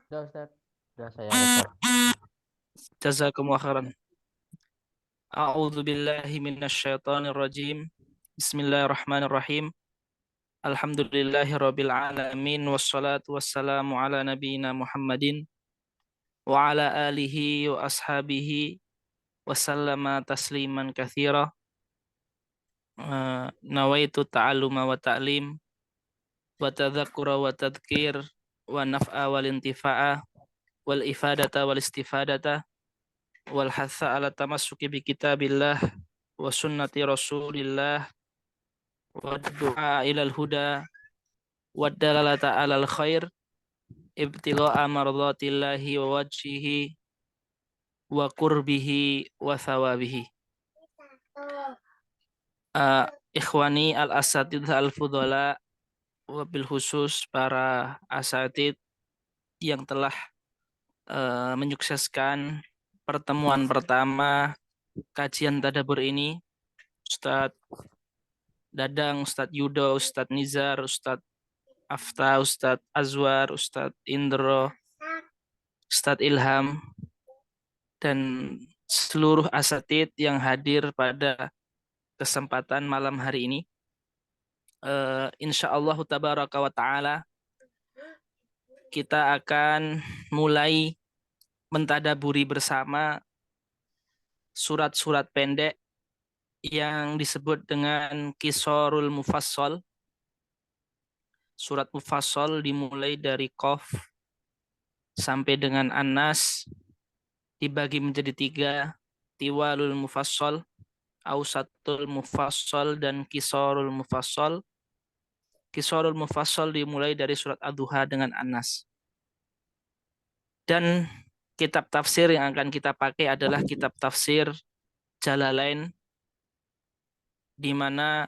Udah Ustaz, udah saya record. Jazakumullah khairan. A'udzu billahi minasyaitonir rajim. Bismillahirrahmanirrahim. Alhamdulillahirabbil alamin wassalatu wassalamu ala nabiyyina Muhammadin wa ala alihi wa ashabihi wa sallama tasliman katsira. Nawaitu ta'alluma wa ta'lim wa tadzakkura wa tadhkir wa naf'a wal intifa'a wal ifadata wal istifadata wal hatha ala tamassuki bi kitabillah wa sunnati rasulillah wa du'a ilal huda wa dalalata alal khair ibtigha'a mardatillahi wa wajhihi wa qurbihi wa thawabihi. Ikhwani al-asatid al-fudhala, wabil khusus para asatid yang telah menyukseskan pertemuan pertama kajian tadabbur ini, Ustadz Dadang, Ustadz Yudo, Ustadz Nizar, Ustadz Afta, Ustadz Azwar, Ustadz Indro, Ustadz Ilham, dan seluruh asatid yang hadir pada kesempatan malam hari ini. Insyaallah tabaraka wa ta'ala kita akan mulai mentadaburi bersama surat-surat pendek yang disebut dengan Qisarul Mufassal. Surat Mufassal dimulai dari Qaf sampai dengan An-Nas, dibagi menjadi 3, Tiwalul Mufassal, Ausatul Mufassal, dan Qisarul Mufassal. Qisarul Mufassal dimulai dari surat Ad-Duha dengan An-Nas. Dan kitab tafsir yang akan kita pakai adalah kitab tafsir Jalalain, di mana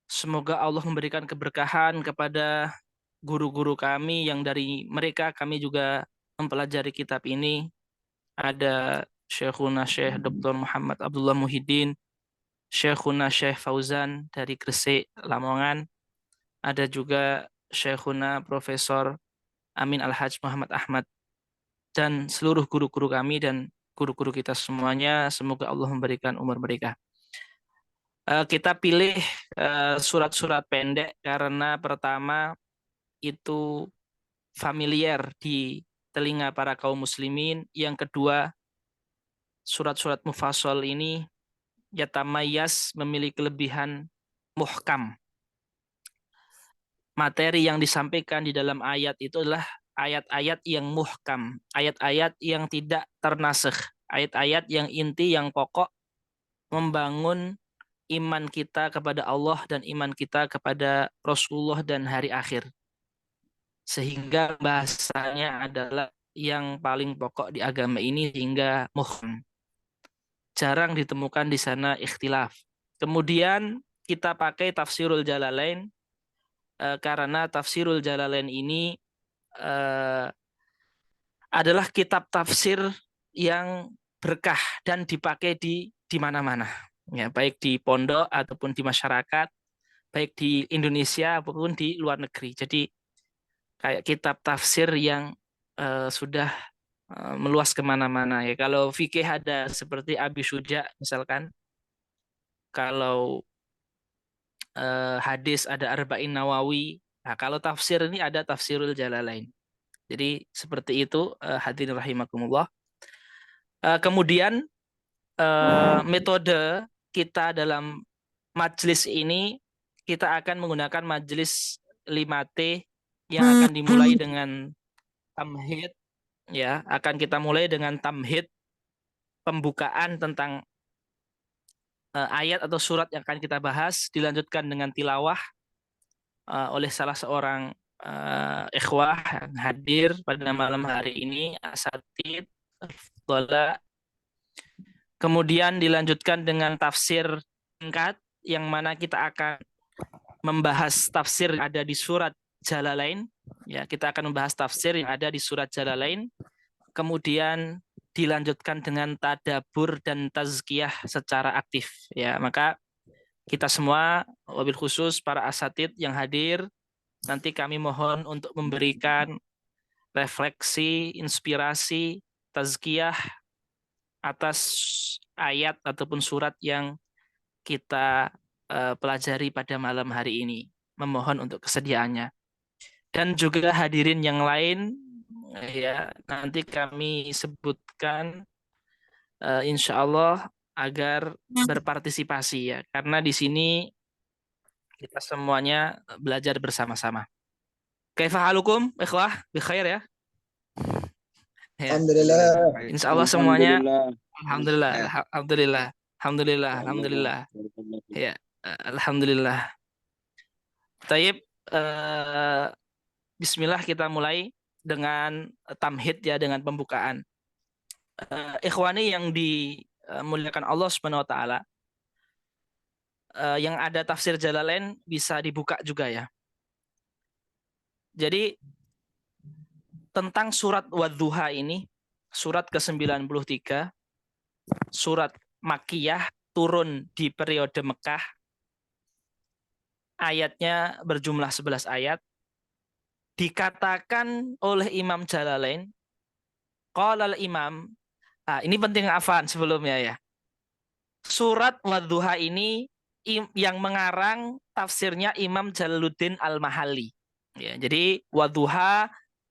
semoga Allah memberikan keberkahan kepada guru-guru kami yang dari mereka kami juga mempelajari kitab ini. Ada Syekhuna Syekh Dr. Muhammad Abdullah Muhyiddin, Syekhuna Syekh Fauzan dari Gresik, Lamongan. Ada juga Syekhuna Profesor Amin Al-Hajj Muhammad Ahmad, dan seluruh guru-guru kami dan guru-guru kita semuanya, semoga Allah memberikan umur mereka. Kita pilih surat-surat pendek karena pertama itu familiar di telinga para kaum muslimin. Yang kedua, surat-surat mufassal ini yatamayas, memiliki kelebihan muhkam. Materi yang disampaikan di dalam ayat itu adalah ayat-ayat yang muhkam, ayat-ayat yang tidak ternasakh, ayat-ayat yang inti, yang pokok, membangun iman kita kepada Allah dan iman kita kepada Rasulullah dan hari akhir. Sehingga bahasanya adalah yang paling pokok di agama ini, sehingga muhkam. Jarang ditemukan di sana ikhtilaf. Kemudian kita pakai Tafsirul Jalalain karena Tafsirul Jalalain ini adalah kitab tafsir yang berkah dan dipakai di mana-mana. Ya, baik di pondok ataupun di masyarakat, baik di Indonesia ataupun di luar negeri. Jadi kayak kitab tafsir yang sudah meluas kemana-mana. Ya, kalau fikih ada seperti Abi Syuja misalkan, kalau hadis ada Arba'in Nawawi. Nah, kalau tafsir ini ada Tafsirul Jalalain. Jadi seperti itu, hadirin rahimakumullah. Kemudian metode kita dalam majelis ini, kita akan menggunakan majelis 5T yang akan dimulai dengan tamhid. Ya, akan kita mulai dengan tamhid, pembukaan tentang ayat atau surat yang akan kita bahas, dilanjutkan dengan tilawah oleh salah seorang ikhwah yang hadir pada malam hari ini, asatid al-fudhala. Kemudian dilanjutkan dengan tafsir singkat, yang mana kita akan membahas tafsir yang ada di surat Jalalain. Ya, kita akan membahas tafsir yang ada di surat Jalalain. Kemudian dilanjutkan dengan tadabur dan tazkiyah secara aktif. Ya, maka kita semua, wabil khusus para asatid yang hadir, nanti kami mohon untuk memberikan refleksi, inspirasi, tazkiyah atas ayat ataupun surat yang kita pelajari pada malam hari ini. Memohon untuk kesediaannya. Dan juga hadirin yang lain, ya nanti kami sebutkan insya Allah agar berpartisipasi ya, karena di sini kita semuanya belajar bersama-sama. Kaifa halukum, ikhwah, bikhair ya. Ya, Alhamdulillah. insya Allah semuanya, Alhamdulillah. alhamdulillah, Ya. alhamdulillah, alhamdulillah, alhamdulillah. Ya, alhamdulillah. Taib, Bismillah kita mulai dengan tamhid ya, dengan pembukaan. Ikhwani yang dimuliakan Allah Subhanahu wa taala, yang ada tafsir Jalalain bisa dibuka juga ya. Jadi tentang surat Wadduha ini, surat ke-93, surat Makkiyah, turun di periode Mekah. Ayatnya berjumlah 11 ayat. Dikatakan oleh Imam Jalalain, qala al-imam, ini penting afan sebelumnya ya. Surat Wadduha ini yang mengarang tafsirnya Imam Jalaluddin Al-Mahalli. Ya, jadi Wadduha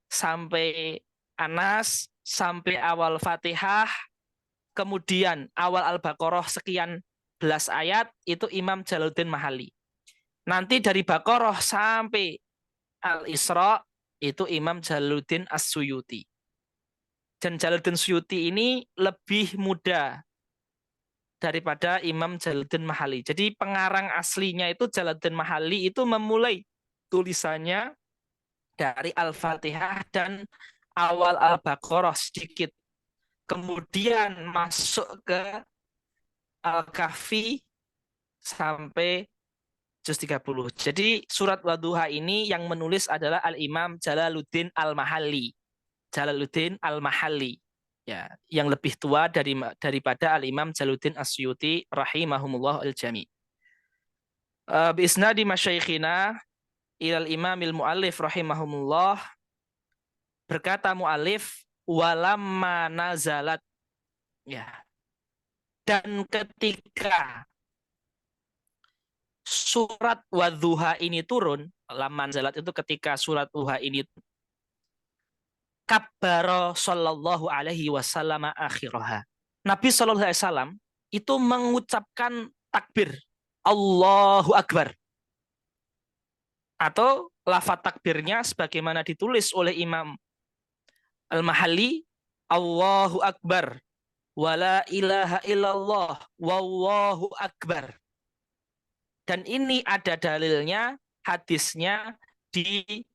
sampai Anas, sampai awal Fatihah, kemudian awal Al-Baqarah sekian belas ayat, itu Imam Jalaluddin Mahalli. Nanti dari Baqarah sampai Al-Isra, itu Imam Jalaluddin As-Suyuti. Dan Jalaluddin Suyuti ini lebih muda daripada Imam Jalaluddin Mahalli. Jadi pengarang aslinya itu Jalaluddin Mahalli itu memulai tulisannya dari Al-Fatihah dan awal Al-Baqarah sedikit. Kemudian masuk ke Al-Kahfi sampai juz 30. Jadi surat Wadduha ini yang menulis adalah Al-Imam Jalaluddin Al-Mahalli. Jalaluddin Al-Mahalli. Ya, yang lebih tua daripada Al-Imam Jalaluddin As-Suyuti rahimahumullah al-jami. Biisnadi masyaikhina ilal imamil muallif rahimahumullah, berkata muallif, walamma nazalat, ya, dan ketika surat Wadduha ini turun, lamma nazalat itu ketika surat Wadduha ini, kabbara sallallahu alaihi wasallam akhiraha, Nabi sallallahu alaihi wasallam itu mengucapkan takbir, Allahu Akbar, atau lafaz takbirnya sebagaimana ditulis oleh Imam Al-Mahalli, Allahu Akbar, wala ilaha illallah, wallahu akbar. Dan ini ada dalilnya, hadisnya di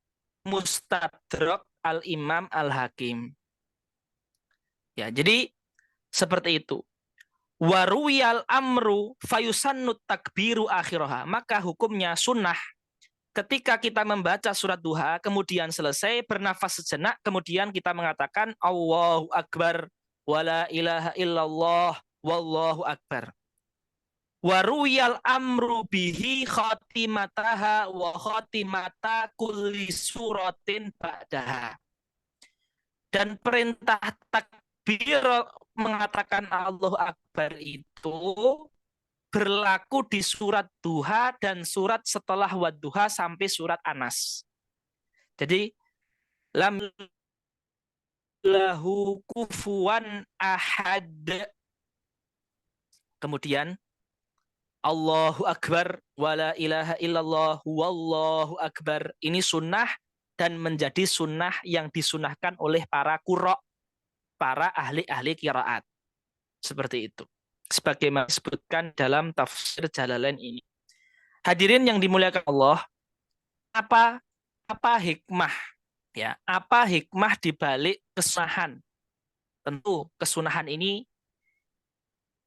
Mustadrak Al-Imam Al-Hakim. Ya, jadi seperti itu. Waruyal amru fayusannut takbiru akhiraha. Maka hukumnya sunnah ketika kita membaca surat duha, kemudian selesai, bernafas sejenak, kemudian kita mengatakan Allahu Akbar, wala ilaha illallah, wallahu akbar. Waruyal amru bihi khatimataha wa khatimata kulli suratin ba'daha. Dan perintah takbir mengatakan Allahu Akbar itu berlaku di surat duha dan surat setelah Wadduha sampai surat Anas. Jadi lam lahu kufuwan ahad. Kemudian Allahu Akbar, wala ilaha illallah, wallahu akbar. Ini sunnah dan menjadi sunnah yang disunahkan oleh para qurra, para ahli-ahli qiraat. Seperti itu. Sebagaimana disebutkan dalam tafsir Jalalain ini. Hadirin yang dimuliakan Allah, apa hikmah, ya? Apa hikmah di balik kesunahan? Tentu kesunahan ini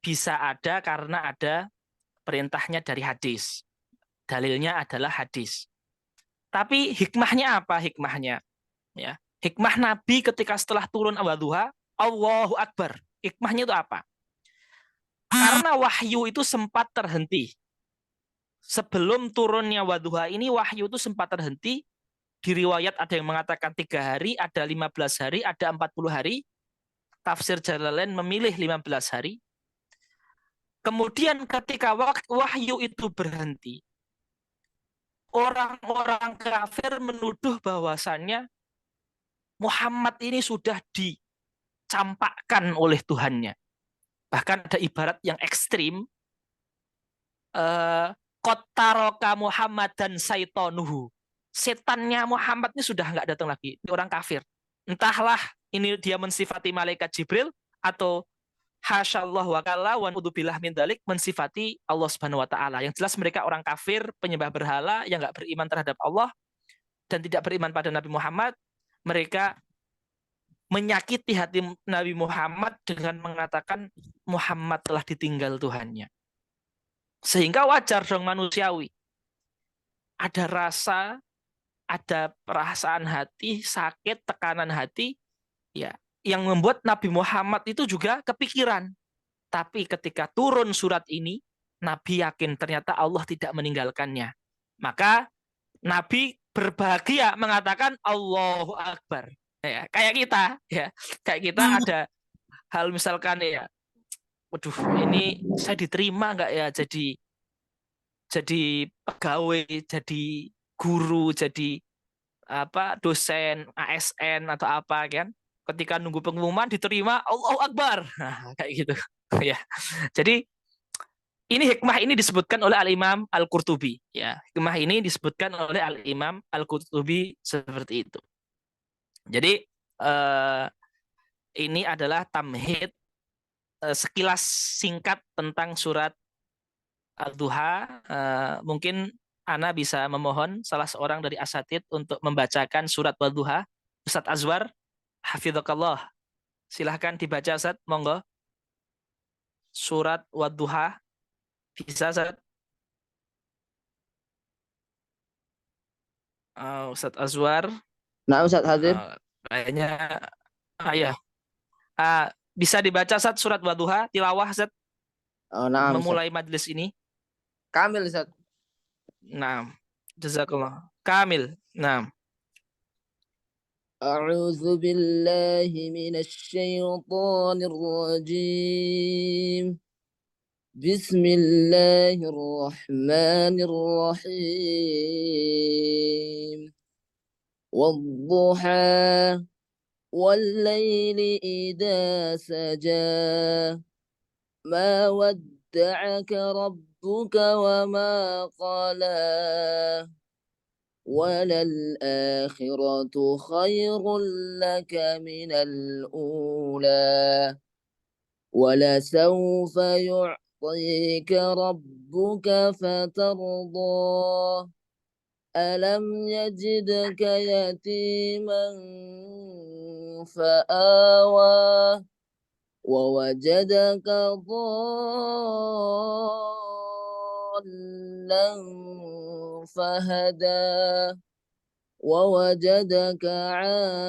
bisa ada karena ada perintahnya dari hadis. Dalilnya adalah hadis. Tapi hikmahnya apa hikmahnya? Ya. Hikmah Nabi ketika setelah turun Wadduha, Allahu Akbar. Hikmahnya itu apa? Karena wahyu itu sempat terhenti. Sebelum turunnya Wadduha ini, wahyu itu sempat terhenti Di riwayat ada yang mengatakan 3 hari, ada 15 hari, ada 40 hari. Tafsir Jalalain memilih 15 hari. Kemudian ketika wahyu itu berhenti, orang-orang kafir menuduh bahwasannya Muhammad ini sudah dicampakkan oleh Tuhannya. Bahkan ada ibarat yang ekstrim, Kotaroka Muhammad dan Saitonuhu. Setannya Muhammad ini sudah nggak datang lagi. Ini orang kafir. Entahlah ini dia mensifati malaikat Jibril atau hasyallah wa kalla wa nudzubillah min dalik mensifati Allah Subhanahu wa taala. Yang jelas mereka orang kafir, penyembah berhala yang nggak beriman terhadap Allah dan tidak beriman pada Nabi Muhammad. Mereka menyakiti hati Nabi Muhammad dengan mengatakan Muhammad telah ditinggal Tuhannya. Sehingga wajar dong manusiawi. Ada rasa, ada perasaan hati, sakit, tekanan hati, ya, yang membuat Nabi Muhammad itu juga kepikiran. Tapi ketika turun surat ini, Nabi yakin ternyata Allah tidak meninggalkannya. Maka Nabi berbahagia mengatakan Allahu Akbar. Ya, kayak kita, ya, kayak kita ada hal misalkan ya, waduh, ini saya diterima nggak ya jadi pegawai, jadi guru, jadi apa dosen, ASN atau apa kan? Ketika nunggu pengumuman diterima Allahu Akbar, nah, kayak gitu, ya. Jadi ini hikmah ini disebutkan oleh Al-Imam Al-Qurtubi, ya. Hikmah ini disebutkan oleh Al-Imam Al-Qurtubi seperti itu. Jadi ini adalah tamhid sekilas singkat tentang surat Al-Duha. Mungkin Ana bisa memohon salah seorang dari asatid untuk membacakan surat Al-Duha. Ustadz Azwar, hafidzakallah. Silahkan dibaca, Ustadz, monggo. Surat Al-Duha. Bisa, Ustadz? Ustadz Azwar. Nah, Ustadz hadir. Kayaknya, ya. Bisa dibaca, Ustadz, surat Al-Duha, tilawah, Ustadz, Nah, memulai majelis ini. Kamil, Ustadz. Nah, jazakallah. Kamil. Nah. أعوذ بالله من الشيطان الرجيم بسم الله الرحمن الرحيم والضحى والليل إذا سجى ما ودعك ربك وما قلى وللآخرة خير لك من الأولى ولسوف يعطيك ربك فترضى ألم يجدك يتيما فآوى ووجدك ضالا فهدى ووجدك عائلا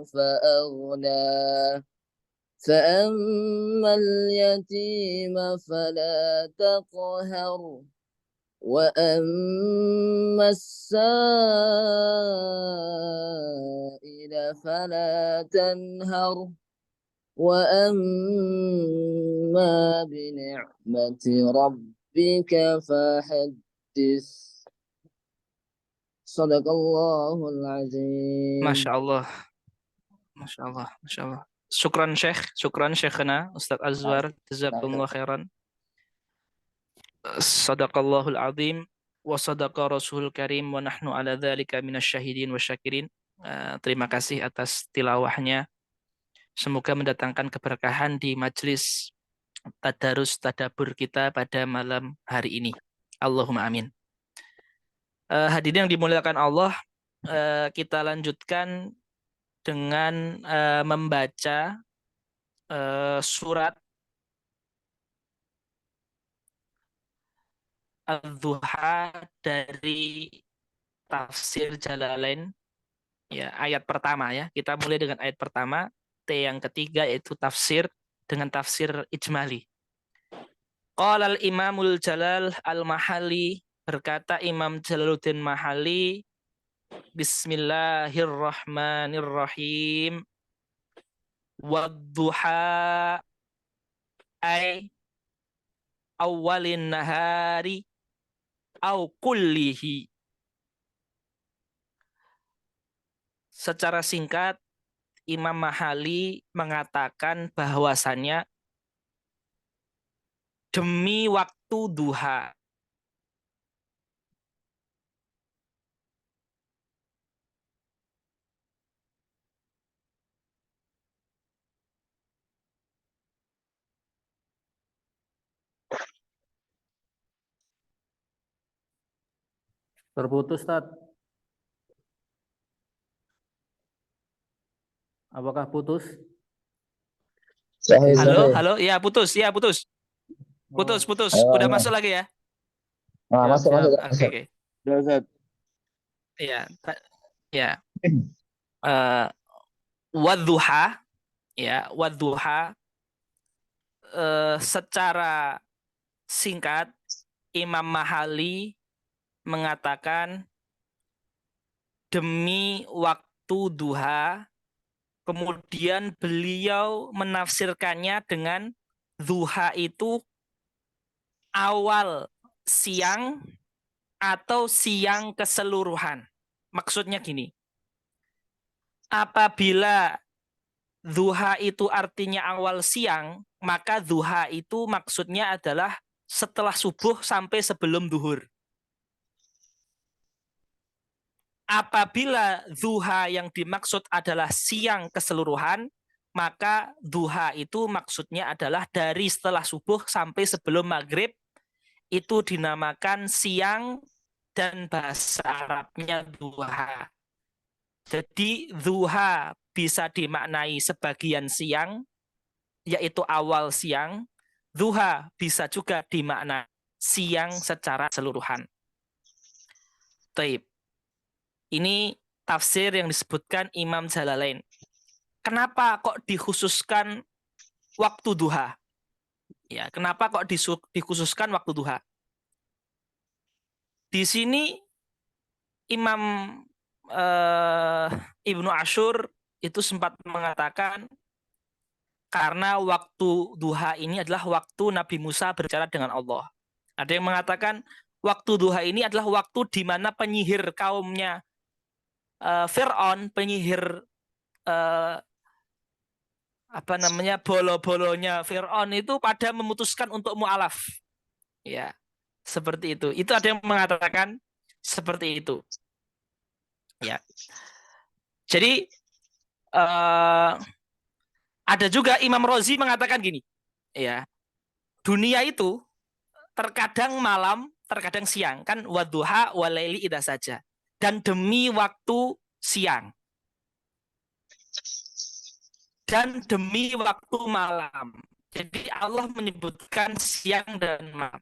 فأغنى فأما اليتيم فلا تقهر وأما السائل فلا تنهر وأما بنعمة ربك فحدث صدق الله العظيم. Masya Allah. Masya Allah. Masya Allah. Syukran Syekh. Syukran Syekhana Ustadz Azwar. Jazakumullah khairan. Sadaqallahul azim. Wa sadaqa rasulul karim. Wa nahnu ala dhalika minasyahidin wa syakirin. Terima kasih atas tilawahnya. Semoga mendatangkan keberkahan di majelis tadarus tadabur kita pada malam hari ini. Allahumma amin. Hadirin yang dimuliakan Allah, kita lanjutkan dengan membaca surat Al-Duha dari tafsir Jalalain, ya, ayat pertama, ya. Kita mulai dengan ayat pertama. Yang ketiga yaitu tafsir dengan tafsir ijmali. Qala al-Imamul Jalal al-Mahalli Berkata Imam Jalaluddin Mahali, Bismillahirrahmanirrahim. Wadduha ay awalin nahari au kullihi. Secara singkat, Imam Mahali mengatakan bahwasannya demi waktu duha. Terputus, Tat. Apakah putus? Sahih, Halo, sahih. halo, ya putus, ya putus. Putus, Oh, putus. Ayo, Udah ayo. masuk lagi ya? Nah, siap, masuk, siap. masuk, Oke, masuk. oke. Ya, Ustaz. Ya, ya. Wadduha, ya, wadduha. Secara singkat, Imam Mahali mengatakan demi waktu duha, kemudian beliau menafsirkannya dengan duha itu awal siang atau siang keseluruhan. Maksudnya gini, apabila duha itu artinya awal siang, maka duha itu maksudnya adalah setelah subuh sampai sebelum duhur. Apabila duha yang dimaksud adalah siang keseluruhan, maka duha itu maksudnya adalah dari setelah subuh sampai sebelum maghrib, itu dinamakan siang dan bahasa Arabnya duha. Jadi duha bisa dimaknai sebagian siang, yaitu awal siang. Duha bisa juga dimaknai siang secara keseluruhan. Taib. Ini tafsir yang disebutkan Imam Jalalain. Kenapa kok dikhususkan waktu duha? Ya, kenapa kok dikhususkan waktu duha? Di sini Imam Ibnu Ashur itu sempat mengatakan karena waktu duha ini adalah waktu Nabi Musa berbicara dengan Allah. Ada yang mengatakan waktu duha ini adalah waktu di mana penyihir kaumnya Fir'aun, penyihir bolo-bolonya Fir'aun itu pada memutuskan untuk mu'alaf. Ya, seperti itu. Itu ada yang mengatakan seperti itu. Ya. Jadi ada juga Imam Rozi mengatakan gini, ya. Dunia itu terkadang malam, terkadang siang, kan wadduha walaili idza saja. Dan demi waktu siang dan demi waktu malam. Jadi Allah menyebutkan siang dan malam.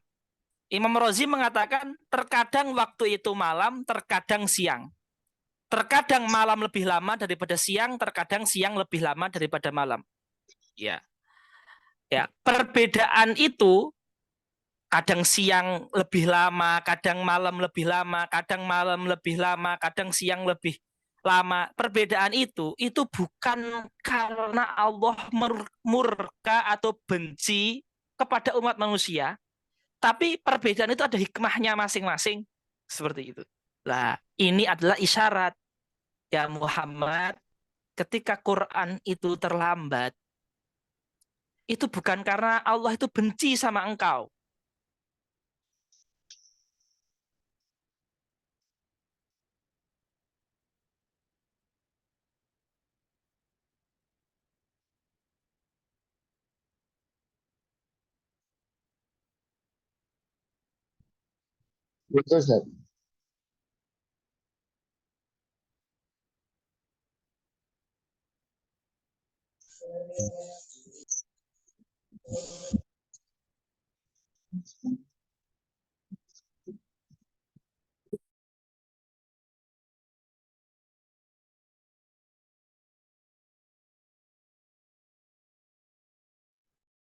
Imam Rozi mengatakan terkadang waktu itu malam, terkadang siang. Terkadang malam lebih lama daripada siang, terkadang siang lebih lama daripada malam. Ya. Ya, perbedaan itu kadang siang lebih lama, kadang malam lebih lama, kadang malam lebih lama, kadang siang lebih lama. Perbedaan itu bukan karena Allah murka atau benci kepada umat manusia, tapi perbedaan itu ada hikmahnya masing-masing. Seperti itu. Nah, ini adalah isyarat ya Muhammad, ketika Quran itu terlambat, itu bukan karena Allah itu benci sama engkau. Betul, Ustaz.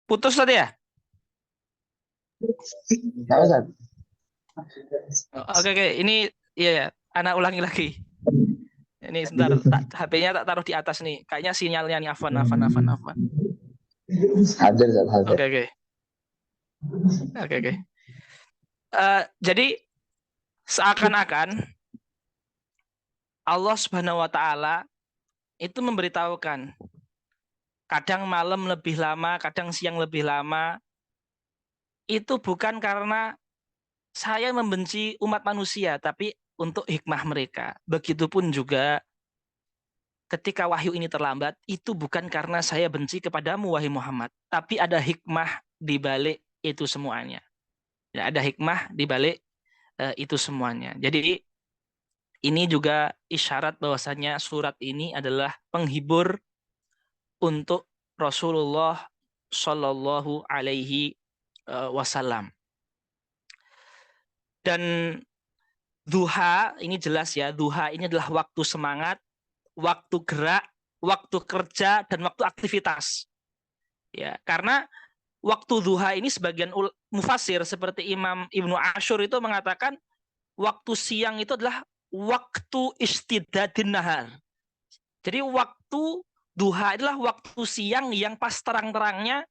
Putus tadi ya? Ya, Ustaz. Oke, ini ya, anak ulangi lagi. Ini sebentar, HP-nya tak taruh di atas nih. Kayaknya sinyalnya nih, afwan. Hadir, Zat, hadir. Oke. Jadi seakan-akan Allah Subhanahu wa taala itu memberitahukan, kadang malam lebih lama, kadang siang lebih lama, itu bukan karena saya membenci umat manusia, tapi untuk hikmah mereka. Begitupun juga ketika wahyu ini terlambat, itu bukan karena saya benci kepadamu, wahai Muhammad, tapi ada hikmah di balik itu semuanya. Ya, ada hikmah di balik itu semuanya. Jadi ini juga isyarat bahwasanya surat ini adalah penghibur untuk Rasulullah Shallallahu Alaihi Wasallam. Dan duha ini jelas ya, duha ini adalah waktu semangat, waktu gerak, waktu kerja, dan waktu aktivitas. Ya, karena waktu duha ini sebagian mufasir seperti Imam Ibnu Ashur itu mengatakan waktu siang itu adalah waktu istidadin nahar. Jadi waktu duha adalah waktu siang yang pas terang-terangnya,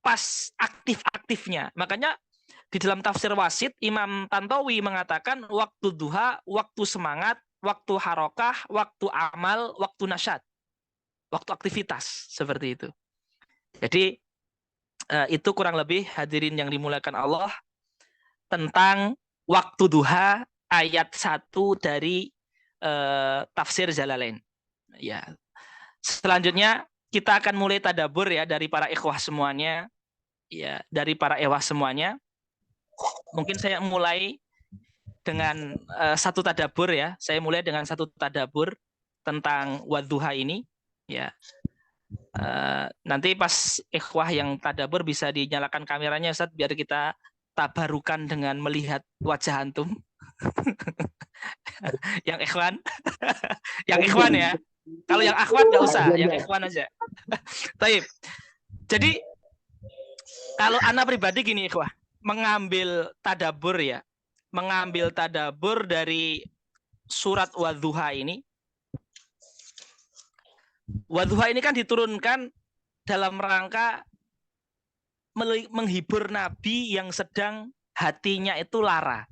pas aktif-aktifnya. Makanya di dalam tafsir Wasit, Imam Tantawi mengatakan waktu duha, waktu semangat, waktu harokah, waktu amal, waktu nasyad, waktu aktivitas, seperti itu. Jadi itu kurang lebih hadirin yang dimuliakan Allah tentang waktu duha ayat 1 dari tafsir Jalalain. Ya. Selanjutnya kita akan mulai tadabur ya dari para ikhwah semuanya. Ya, dari para ikhwah semuanya. Mungkin saya mulai dengan satu tadabur ya. Saya mulai dengan satu tadabur tentang wadduha ini. Ya. Nanti pas ikhwah yang tadabur bisa dinyalakan kameranya Ustaz biar kita tabarukan dengan melihat wajah antum. Yang ikhwan. Yang ikhwan ya. Kalau yang akhwat nggak usah, yang ikhwan aja. Taib. Jadi kalau anak pribadi gini ikhwah, mengambil tadabur ya, mengambil tadabur dari surat Wadduha ini. Wadduha ini kan diturunkan dalam rangka menghibur Nabi yang sedang hatinya itu lara.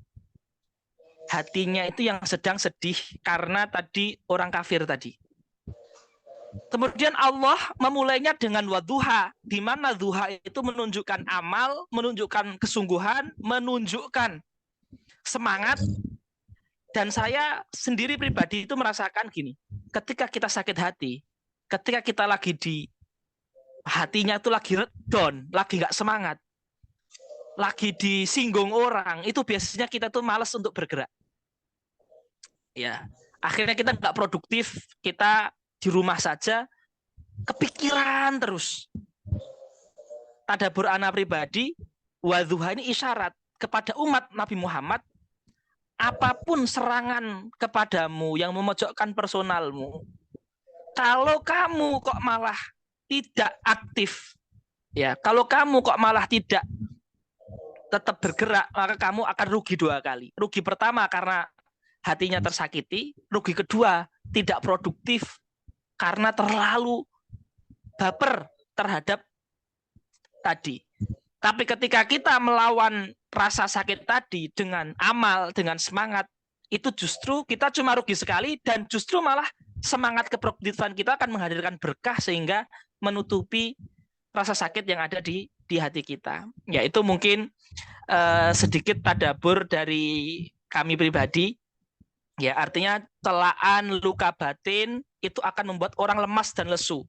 Hatinya itu yang sedang sedih karena tadi orang kafir tadi. Kemudian Allah memulainya dengan wadduha, di mana duha itu menunjukkan amal, menunjukkan kesungguhan, menunjukkan semangat. Dan saya sendiri pribadi itu merasakan gini, ketika kita sakit hati, ketika kita lagi di hatinya itu lagi down, lagi nggak semangat, lagi disinggung orang, itu biasanya kita tuh malas untuk bergerak. Ya, akhirnya kita nggak produktif, kita di rumah saja, kepikiran terus. Tadabur anak pribadi, wadduha ini isyarat kepada umat Nabi Muhammad, apapun serangan kepadamu yang memojokkan personalmu, kalau kamu kok malah tidak aktif, ya, kalau kamu kok malah tidak tetap bergerak, maka kamu akan rugi 2 kali. Rugi pertama karena hatinya tersakiti, rugi kedua tidak produktif karena terlalu baper terhadap tadi. Tapi ketika kita melawan rasa sakit tadi dengan amal, dengan semangat, itu justru kita cuma rugi sekali dan justru malah semangat keproduktifan kita akan menghadirkan berkah sehingga menutupi rasa sakit yang ada di hati kita. Ya, itu mungkin sedikit tadabur dari kami pribadi. Ya, artinya celaan luka batin itu akan membuat orang lemas dan lesu.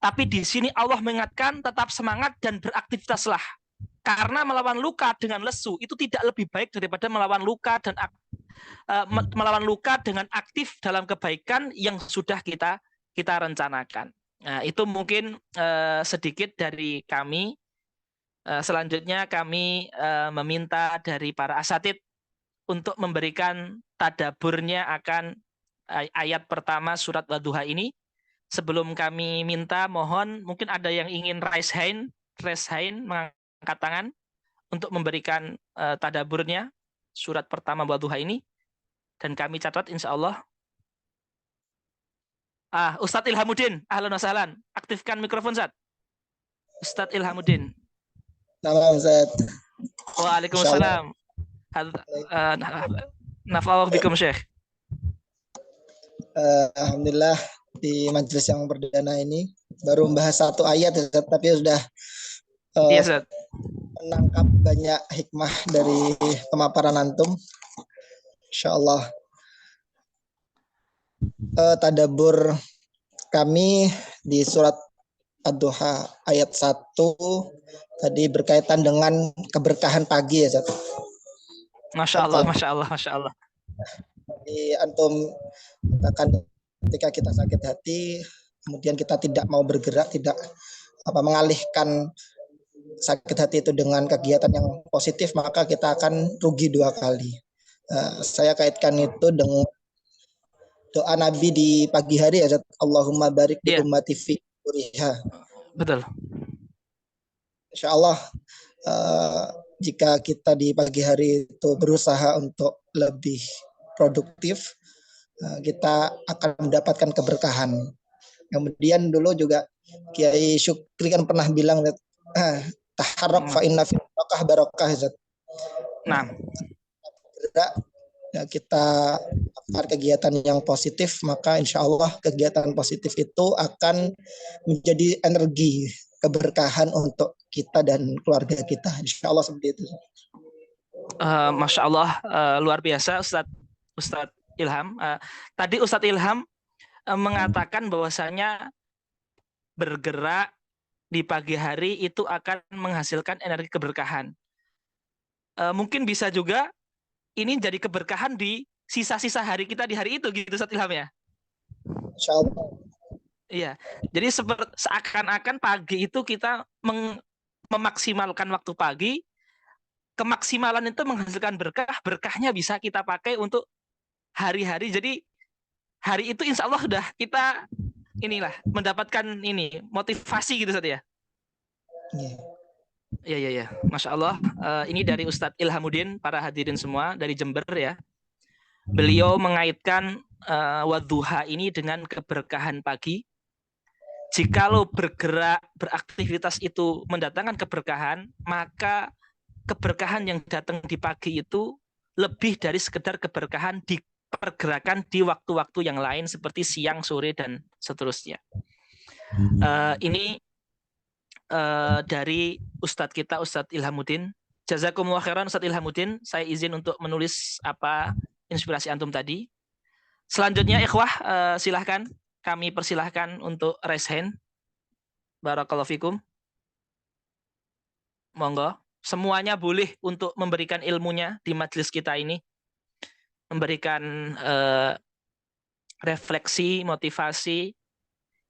Tapi di sini Allah mengingatkan tetap semangat dan beraktivitaslah. Karena melawan luka dengan lesu itu tidak lebih baik daripada melawan luka dan melawan luka dengan aktif dalam kebaikan yang sudah kita rencanakan. Nah, itu mungkin sedikit dari kami. Selanjutnya kami meminta dari para asatid untuk memberikan tadaburnya akan ayat pertama surat Wadduha ini. Sebelum kami minta, mohon mungkin ada yang ingin raise hand, mengangkat tangan untuk memberikan tadaburnya. surat pertama Wadduha ini, dan kami catat insya Allah. Ustadz Ilhamuddin, ahlan wa sahlan. Aktifkan mikrofon, Ustadz. Ustadz Ilhamuddin. Salam Ustaz. Waalaikumsalam. Nafa'allahu bikum Syekh. Alhamdulillah di majelis yang perdana ini baru membahas satu ayat Ustaz, tapi sudah Iya, Ustadz. menangkap banyak hikmah dari pemaparan antum. Insyaallah. Tadabbur kami di surat Ad-Duha ayat 1 tadi berkaitan dengan keberkahan pagi ya Ustaz. Masya Allah, Masya Allah, Masya Allah. Jadi antum katakan ketika kita sakit hati, kemudian kita tidak mau bergerak, tidak mengalihkan sakit hati itu dengan kegiatan yang positif, maka kita akan rugi 2 kali. Saya kaitkan itu dengan doa Nabi di pagi hari ya, Allahumma barik di ummati fi uriha. Betul. Insya Allah jika kita di pagi hari itu berusaha untuk lebih produktif, kita akan mendapatkan keberkahan. Kemudian dulu juga Kiai Syukri kan pernah bilang, taharrak fa inna fil barokah. Nah, gerak, ya kita lakukan kegiatan yang positif, maka insya Allah kegiatan positif itu akan menjadi energi keberkahan untuk kita dan keluarga kita. Insya Allah seperti itu. Masya Allah, luar biasa Ustadz Ilham. Tadi Ustadz Ilham mengatakan bahwasanya bergerak di pagi hari itu akan menghasilkan energi keberkahan. Mungkin bisa juga ini jadi keberkahan di sisa-sisa hari kita di hari itu, gitu Ustadz Ilham ya? Insya Allah. Iya, jadi seakan-akan pagi itu kita memaksimalkan waktu pagi, kemaksimalan itu menghasilkan berkah, berkahnya bisa kita pakai untuk hari-hari. Jadi hari itu insya Allah sudah kita mendapatkan motivasi gitu Ustadz ya. Iya. Masya Allah. Ini dari Ustadz Ilhamuddin, para hadirin semua dari Jember ya. Beliau mengaitkan Wadduha ini dengan keberkahan pagi. Jikalau bergerak, beraktivitas itu mendatangkan keberkahan, maka keberkahan yang datang di pagi itu lebih dari sekedar keberkahan di pergerakan di waktu-waktu yang lain seperti siang, sore, dan seterusnya. Ini dari Ustadz kita, Ustadz Ilhamuddin. Jazakumullah khairan Ustadz Ilhamuddin. Saya izin untuk menulis inspirasi antum tadi. Selanjutnya ikhwah, silahkan. Kami persilahkan untuk raise hand. Barakallahu fikum. Monggo. Semuanya boleh untuk memberikan ilmunya di majelis kita ini. Memberikan refleksi, motivasi,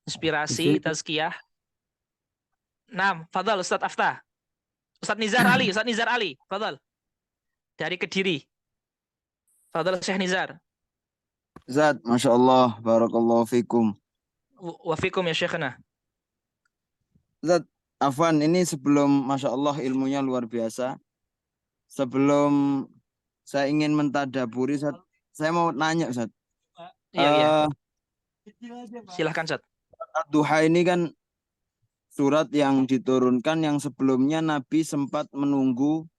inspirasi, tazkiyah. Nah, fadhal Ustadz Afta. Ustadz Nizar Ali, fadhal. Dari Kediri. Fadhal Syekh Nizar. Zat, Masya Allah, Barakallahu fikum. Wa fikum ya Syekhana. Zat, Afwan, ini sebelum Masya Allah ilmunya luar biasa. Sebelum saya ingin mentadaburi, Zat, saya mau nanya, Zat. Iya. Silahkan, Zat. Ad-Duha ini kan surat yang diturunkan yang sebelumnya Nabi sempat menunggu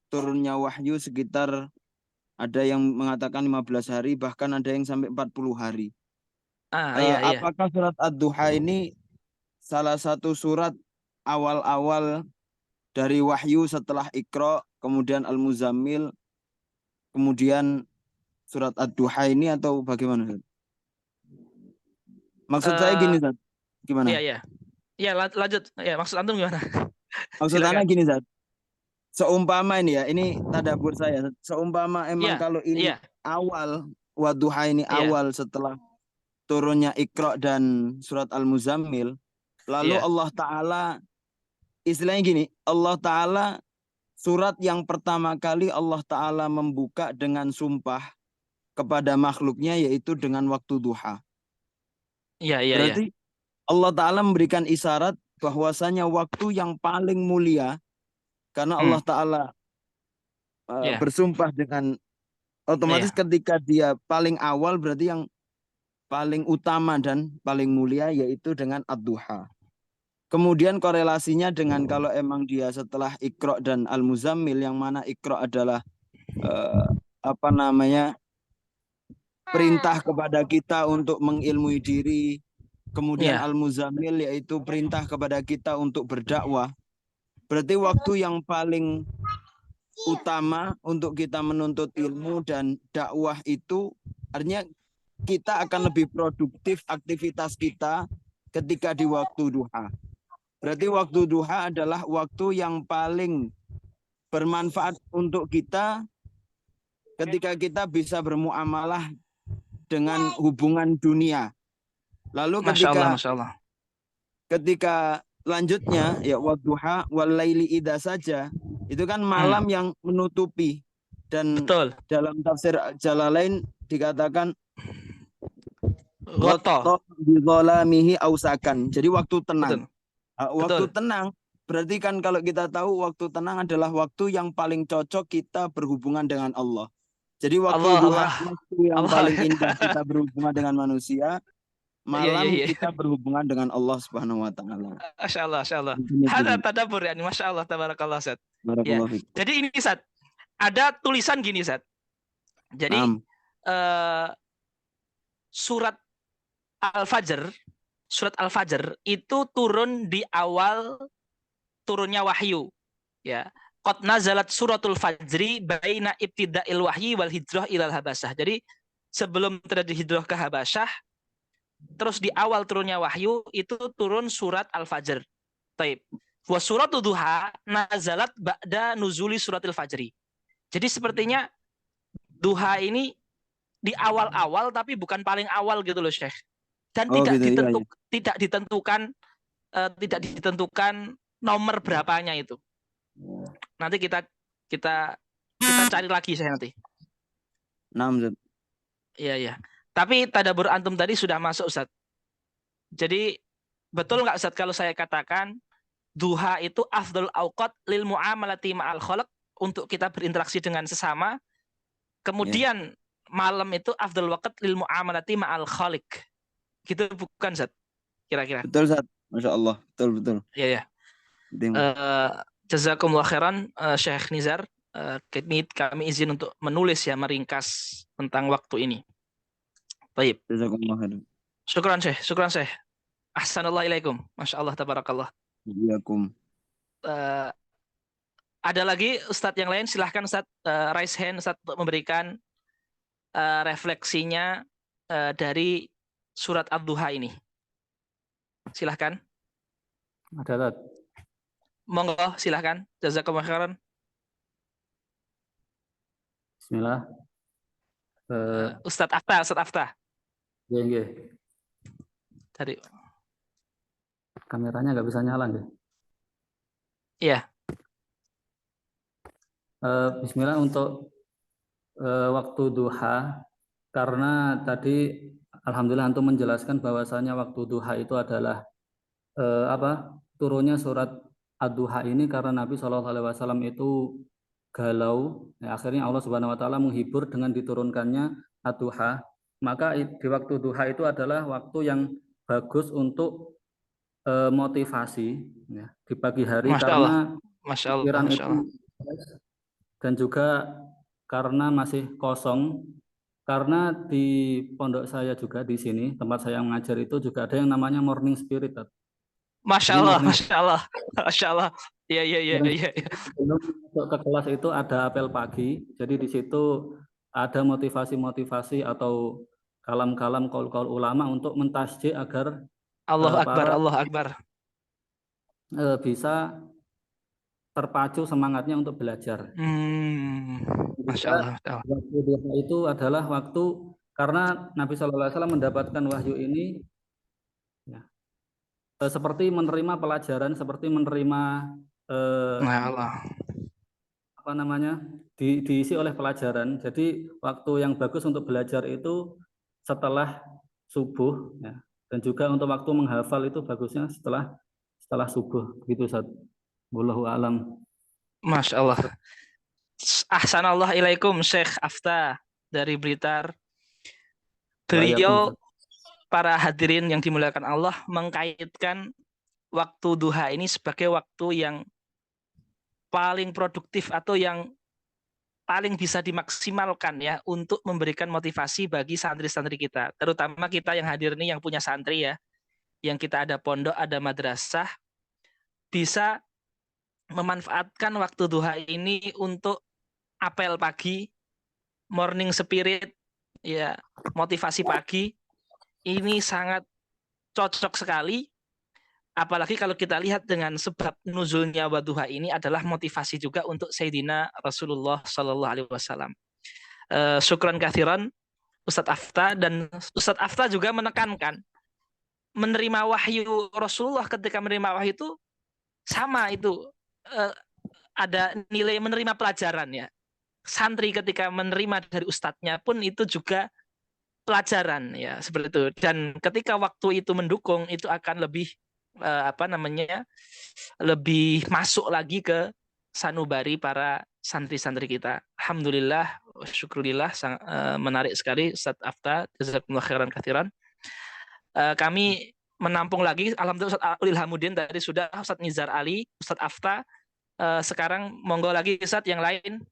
turunnya wahyu sekitar, ada yang mengatakan 15 hari, bahkan ada yang sampai 40 hari. Iya. Apakah surat Ad-Duha ini salah satu surat awal-awal dari wahyu setelah Iqra, kemudian Al-Muzammil, kemudian surat Ad-Duha ini, atau bagaimana? Maksud saya gini, Zat. Gimana? Iya. Ya, lanjut. Ya, maksud antum gimana? Maksud Anda gini, Zat. Seumpama ini ya, ini tadabbur saya. Seumpama emang kalau ini awal Wadduha ini awal setelah turunnya Iqra dan surat Al-Muzammil, lalu Allah Ta'ala, istilahnya gini, Allah Ta'ala surat yang pertama kali Allah Ta'ala membuka dengan sumpah kepada makhluknya, yaitu dengan waktu duha. Iya. Berarti Allah Ta'ala memberikan isyarat bahwasanya waktu yang paling mulia, karena Allah Ta'ala bersumpah dengan otomatis ketika dia paling awal berarti yang paling utama dan paling mulia yaitu dengan ad-duha. Kemudian korelasinya dengan kalau emang dia setelah Iqra dan Al-Muzammil, yang mana Iqra adalah perintah kepada kita untuk mengilmui diri, kemudian Al-Muzammil yaitu perintah kepada kita untuk berdakwah. Berarti waktu yang paling utama untuk kita menuntut ilmu dan dakwah itu artinya kita akan lebih produktif aktivitas kita ketika di waktu duha. Berarti waktu duha adalah waktu yang paling bermanfaat untuk kita ketika kita bisa bermuamalah dengan hubungan dunia. Lalu ketika lanjutnya ya wadduha walaili idza saja, itu kan malam yang menutupi, dan dalam tafsir Jalalain dikatakan ghatta bi dhalamihi ausakan. Jadi waktu tenang. Waktu tenang berarti kan kalau kita tahu waktu tenang adalah waktu yang paling cocok kita berhubungan dengan Allah. Jadi waktu duha waktu yang paling indah kita berhubungan dengan manusia. Malam kita berhubungan dengan Allah Subhanahu wa taala. Masya Allah. Ada tadabbur ya, Masya Allah, tabarakallah Ustaz. Ya. Jadi ini Ustaz, ada tulisan gini Ustaz. Jadi surat Al-Fajr itu turun di awal turunnya wahyu. Ya. Qad nazalat suratul fajri baina ibtida'il wahyi wal hijrah ilal Habasyah. Jadi sebelum terjadi hijrah ke Habasyah, terus di awal turunnya wahyu itu turun surat Al-Fajr. Taib. Wa suratul duha nazalat ba'da nuzuli suratil fajri. Jadi sepertinya duha ini di awal-awal tapi bukan paling awal gitu loh Syekh. Dan tidak ditentukan nomor berapanya itu. Nanti kita cari lagi saya nanti. 6. Iya. Tapi tadabbur antum tadi sudah masuk Ustaz. Jadi betul nggak Ustaz kalau saya katakan duha itu afdal auqat lil muamalati ma'al khalq, untuk kita berinteraksi dengan sesama. Kemudian malam itu afdal waqt lil muamalati ma'al khaliq. Gitu bukan Ustaz? Kira-kira. Betul Ustaz. Masya Allah. Betul. Iya. Jazakumullah khairan Syekh Nizar. Kami izin untuk menulis ya, meringkas tentang waktu ini. Baik. Jazakumullah khairan. Syukran Syekh. Ahsanallahu Masya Allah, tabarakallah. Waalaikum. Ada lagi Ustadz yang lain, silahkan Ustadz raise hand Ustadz untuk memberikan refleksinya dari surat Ad-Duha ini. Silahkan. Ada Ustadz. Monggo silahkan. Jazakumullah khairan. Bismillah. Ustadz Afta. Iya. Tadi kameranya nggak bisa nyala nggih? Iya. Bismillah untuk waktu duha, karena tadi alhamdulillah antum menjelaskan bahwasanya waktu duha itu adalah turunnya surat Ad-Duha ini karena Nabi SAW itu galau. Akhirnya Allah Subhanahu Wa Taala menghibur dengan diturunkannya Ad-Duha. Maka di waktu duha itu adalah waktu yang bagus untuk motivasi ya, di pagi hari. Masya Allah. Pikiran itu, dan juga karena masih kosong. Karena di pondok saya juga di sini tempat saya mengajar itu juga ada yang namanya morning spirit. Masya Allah. Iya. Sebelum masuk ke kelas itu ada apel pagi. Jadi di situ ada motivasi atau kalam-kalam kaul-kaul ulama untuk mentasjih agar Allah Akbar bisa terpacu semangatnya untuk belajar. Masya Allah. Waktu duha itu adalah waktu karena Nabi SAW mendapatkan wahyu ini ya, seperti menerima pelajaran, seperti menerima diisi oleh pelajaran. Jadi waktu yang bagus untuk belajar itu setelah subuh ya. Dan juga untuk waktu menghafal itu bagusnya setelah subuh, begitu Ustaz. Wallahu a'lam. Masya Allah. Ahsanallah ilaikum Syekh Afta dari Blitar. Beliau, Waalaikumsalam. para hadirin yang dimuliakan Allah, mengkaitkan waktu duha ini sebagai waktu yang paling produktif atau yang paling bisa dimaksimalkan ya untuk memberikan motivasi bagi santri-santri kita, terutama kita yang hadir ini yang punya santri ya, yang kita ada pondok, ada madrasah, bisa memanfaatkan waktu duha ini untuk apel pagi, morning spirit, ya motivasi pagi. Ini sangat cocok sekali, apalagi kalau kita lihat dengan sebab nuzulnya waduha ini adalah motivasi juga untuk Sayyidina Rasulullah Shallallahu Alaihi Wasallam. Syukran kathiran Ustadz Afta, dan Ustadz Afta juga menekankan menerima wahyu Rasulullah, ketika menerima wahyu itu sama itu ada nilai menerima pelajaran ya. Santri ketika menerima dari ustadznya pun itu juga pelajaran ya, seperti itu. Dan ketika waktu itu mendukung, itu akan lebih lebih masuk lagi ke sanubari para santri-santri kita. Alhamdulillah, syukurillah, menarik sekali Ustadz Afta, jazakumullah khairan katsiran. Kami menampung lagi, alhamdulillah Ustadz Ilhamuddin tadi sudah, Ustadz Nizar Ali, Ustadz Afta. Sekarang monggo lagi Ustadz yang lain.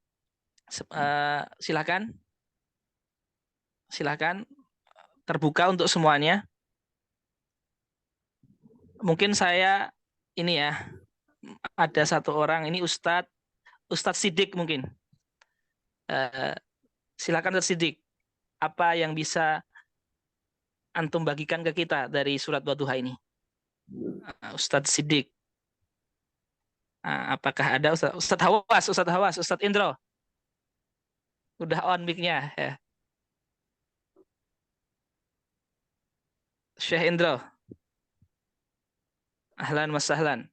Silakan terbuka untuk semuanya. Mungkin saya ini ya, ada satu orang ini Ustadz Siddiq mungkin. Silakan Ustadz Siddiq, apa yang bisa antum bagikan ke kita dari surat Wadduha ini? Ustadz Siddiq. Apakah ada Ustadz Hawas, Ustadz Indro? Udah on mic-nya ya. Syekh Indro. Ahlan wa sahlan.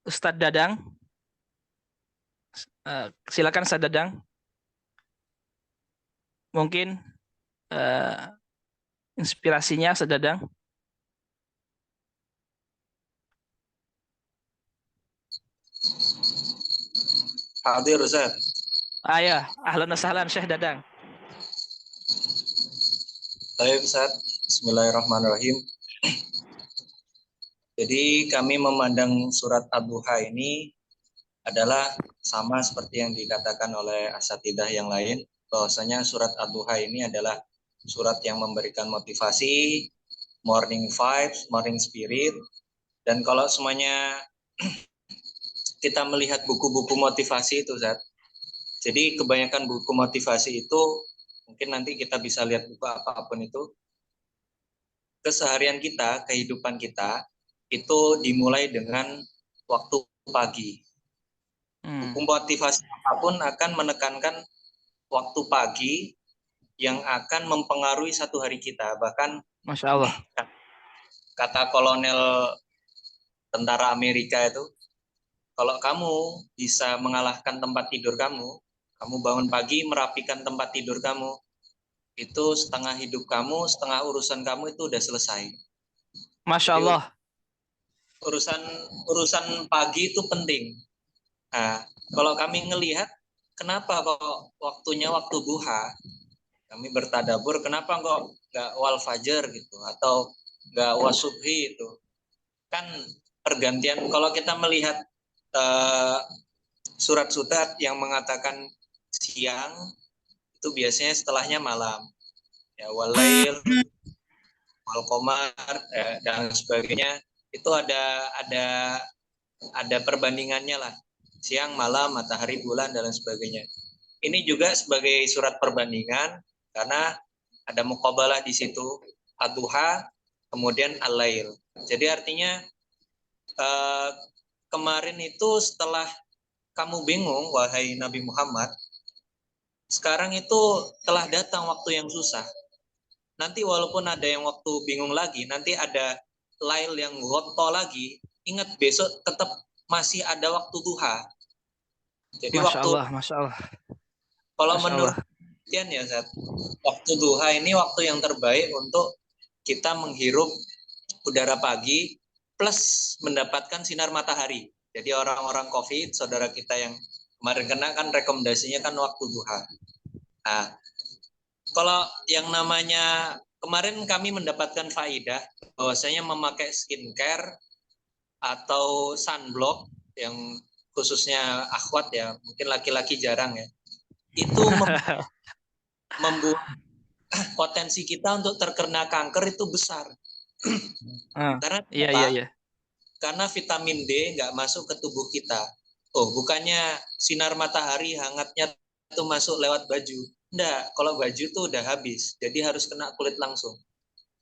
Ustadz Dadang. Silakan Ustadz Dadang. Mungkin inspirasinya Ustadz Dadang. Hadir Ustaz. Ya, ahlan wa sahlan Syekh Dadang. Baik Ustaz, bismillahirrahmanirrahim. Jadi kami memandang surat Ad-Duha ini adalah sama seperti yang dikatakan oleh asatidah yang lain, bahwasanya surat Ad-Duha ini adalah surat yang memberikan motivasi, morning vibes, morning spirit. Dan kalau semuanya kita melihat buku-buku motivasi itu, Ustaz. Jadi kebanyakan buku motivasi itu, mungkin nanti kita bisa lihat buku apapun itu, keseharian kita, kehidupan kita, itu dimulai dengan waktu pagi. Buku motivasi apapun akan menekankan waktu pagi yang akan mempengaruhi satu hari kita. Bahkan, Masya Allah, kata kolonel tentara Amerika itu, kalau kamu bisa mengalahkan tempat tidur kamu bangun pagi merapikan tempat tidur kamu, itu setengah hidup kamu, setengah urusan kamu itu udah selesai. Masya Allah. Jadi, urusan pagi itu penting. Nah, kalau kami ngelihat, kenapa kok waktunya waktu duha? Kami bertadabur, kenapa kok nggak wal fajar gitu, atau nggak wasubhi itu? Kan pergantian, kalau kita melihat surat-surat yang mengatakan siang, itu biasanya setelahnya malam. Ya, walail, wal qamar, dan sebagainya. Itu ada perbandingannya lah. Siang, malam, matahari, bulan, dan sebagainya. Ini juga sebagai surat perbandingan, karena ada muqabalah di situ, ad-duha, kemudian al-lail. Jadi artinya, kemarin itu setelah kamu bingung, wahai Nabi Muhammad, sekarang itu telah datang waktu yang susah. Nanti walaupun ada yang waktu bingung lagi, nanti ada lail yang ghoto lagi, ingat besok tetap masih ada waktu duha. Jadi Masya Allah. Kalau menurut penelitian ya, Zat, waktu duha ini waktu yang terbaik untuk kita menghirup udara pagi plus mendapatkan sinar matahari. Jadi orang-orang COVID, saudara kita yang kemarin kena kan rekomendasinya kan waktu duha. Nah, kalau yang namanya kemarin kami mendapatkan faidah bahwasanya memakai skincare atau sunblock yang khususnya akhwat ya, mungkin laki-laki jarang ya, itu membuat potensi kita untuk terkena kanker itu besar. Karena iya. Karena vitamin D nggak masuk ke tubuh kita. Oh, bukannya sinar matahari hangatnya itu masuk lewat baju. Enggak, kalau baju itu udah habis. Jadi harus kena kulit langsung.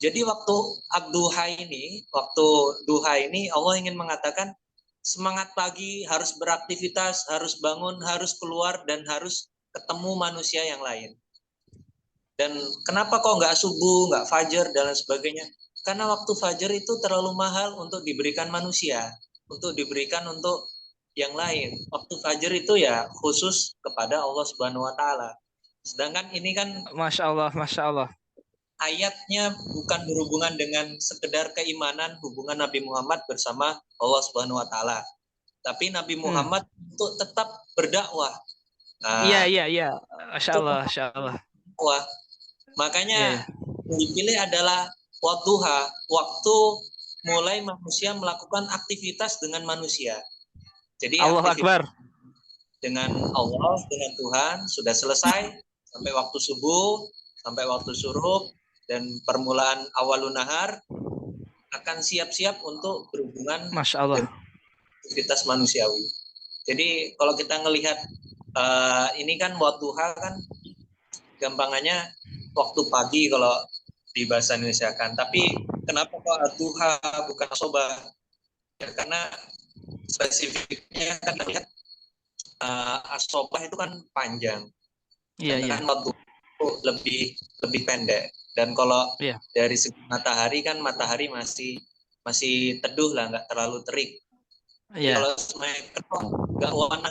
Jadi waktu duha ini Allah ingin mengatakan semangat pagi, harus beraktivitas, harus bangun, harus keluar, dan harus ketemu manusia yang lain. Dan kenapa kok nggak subuh, nggak fajar, dan lain sebagainya? Karena waktu fajar itu terlalu mahal untuk diberikan manusia, untuk diberikan untuk yang lain. Waktu fajar itu ya khusus kepada Allah Subhanahu Wa Taala. Sedangkan ini kan, Masya Allah. Ayatnya bukan berhubungan dengan sekedar keimanan hubungan Nabi Muhammad bersama Allah Subhanahu Wa Taala, tapi Nabi Muhammad untuk tetap berdakwah. Iya. Masya Allah. Wah, makanya dipilih adalah wadduha, waktu mulai manusia melakukan aktivitas dengan manusia. Jadi Allah Akbar. Dengan Allah, dengan Tuhan sudah selesai sampai waktu subuh, sampai waktu syuruk, dan permulaan awalun nahar akan siap-siap untuk berhubungan Masya Allah. dengan aktivitas manusiawi. Jadi kalau kita ngelihat ini kan wadduha kan gampangannya waktu pagi kalau di bahasa Indonesia kan. Tapi kenapa kok duha bukan sobah? Ya, karena spesifiknya kan lihat asobah itu kan panjang. Iya. Kan waktu itu lebih pendek. Dan kalau dari segi matahari kan matahari masih teduh lah, nggak terlalu terik. Kalau semuanya nggak warna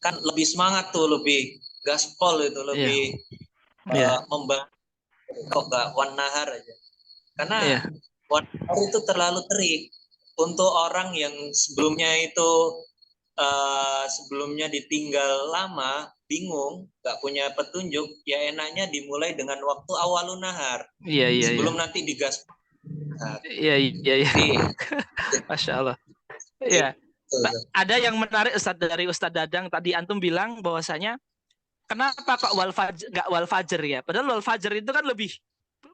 kan lebih semangat tuh, lebih gaspol itu, lebih membantu. Kok nggak wan nahar aja? Karena wan nahar itu terlalu terik untuk orang yang sebelumnya ditinggal lama, bingung, nggak punya petunjuk, ya enaknya dimulai dengan waktu awalun nahar. Sebelum nanti digas. Iya. Masya Allah. Iya. Ada yang menarik dari Ustadz Dadang tadi, antum bilang bahwasanya kenapa kok nggak wal fajr ya? Padahal wal fajr itu kan lebih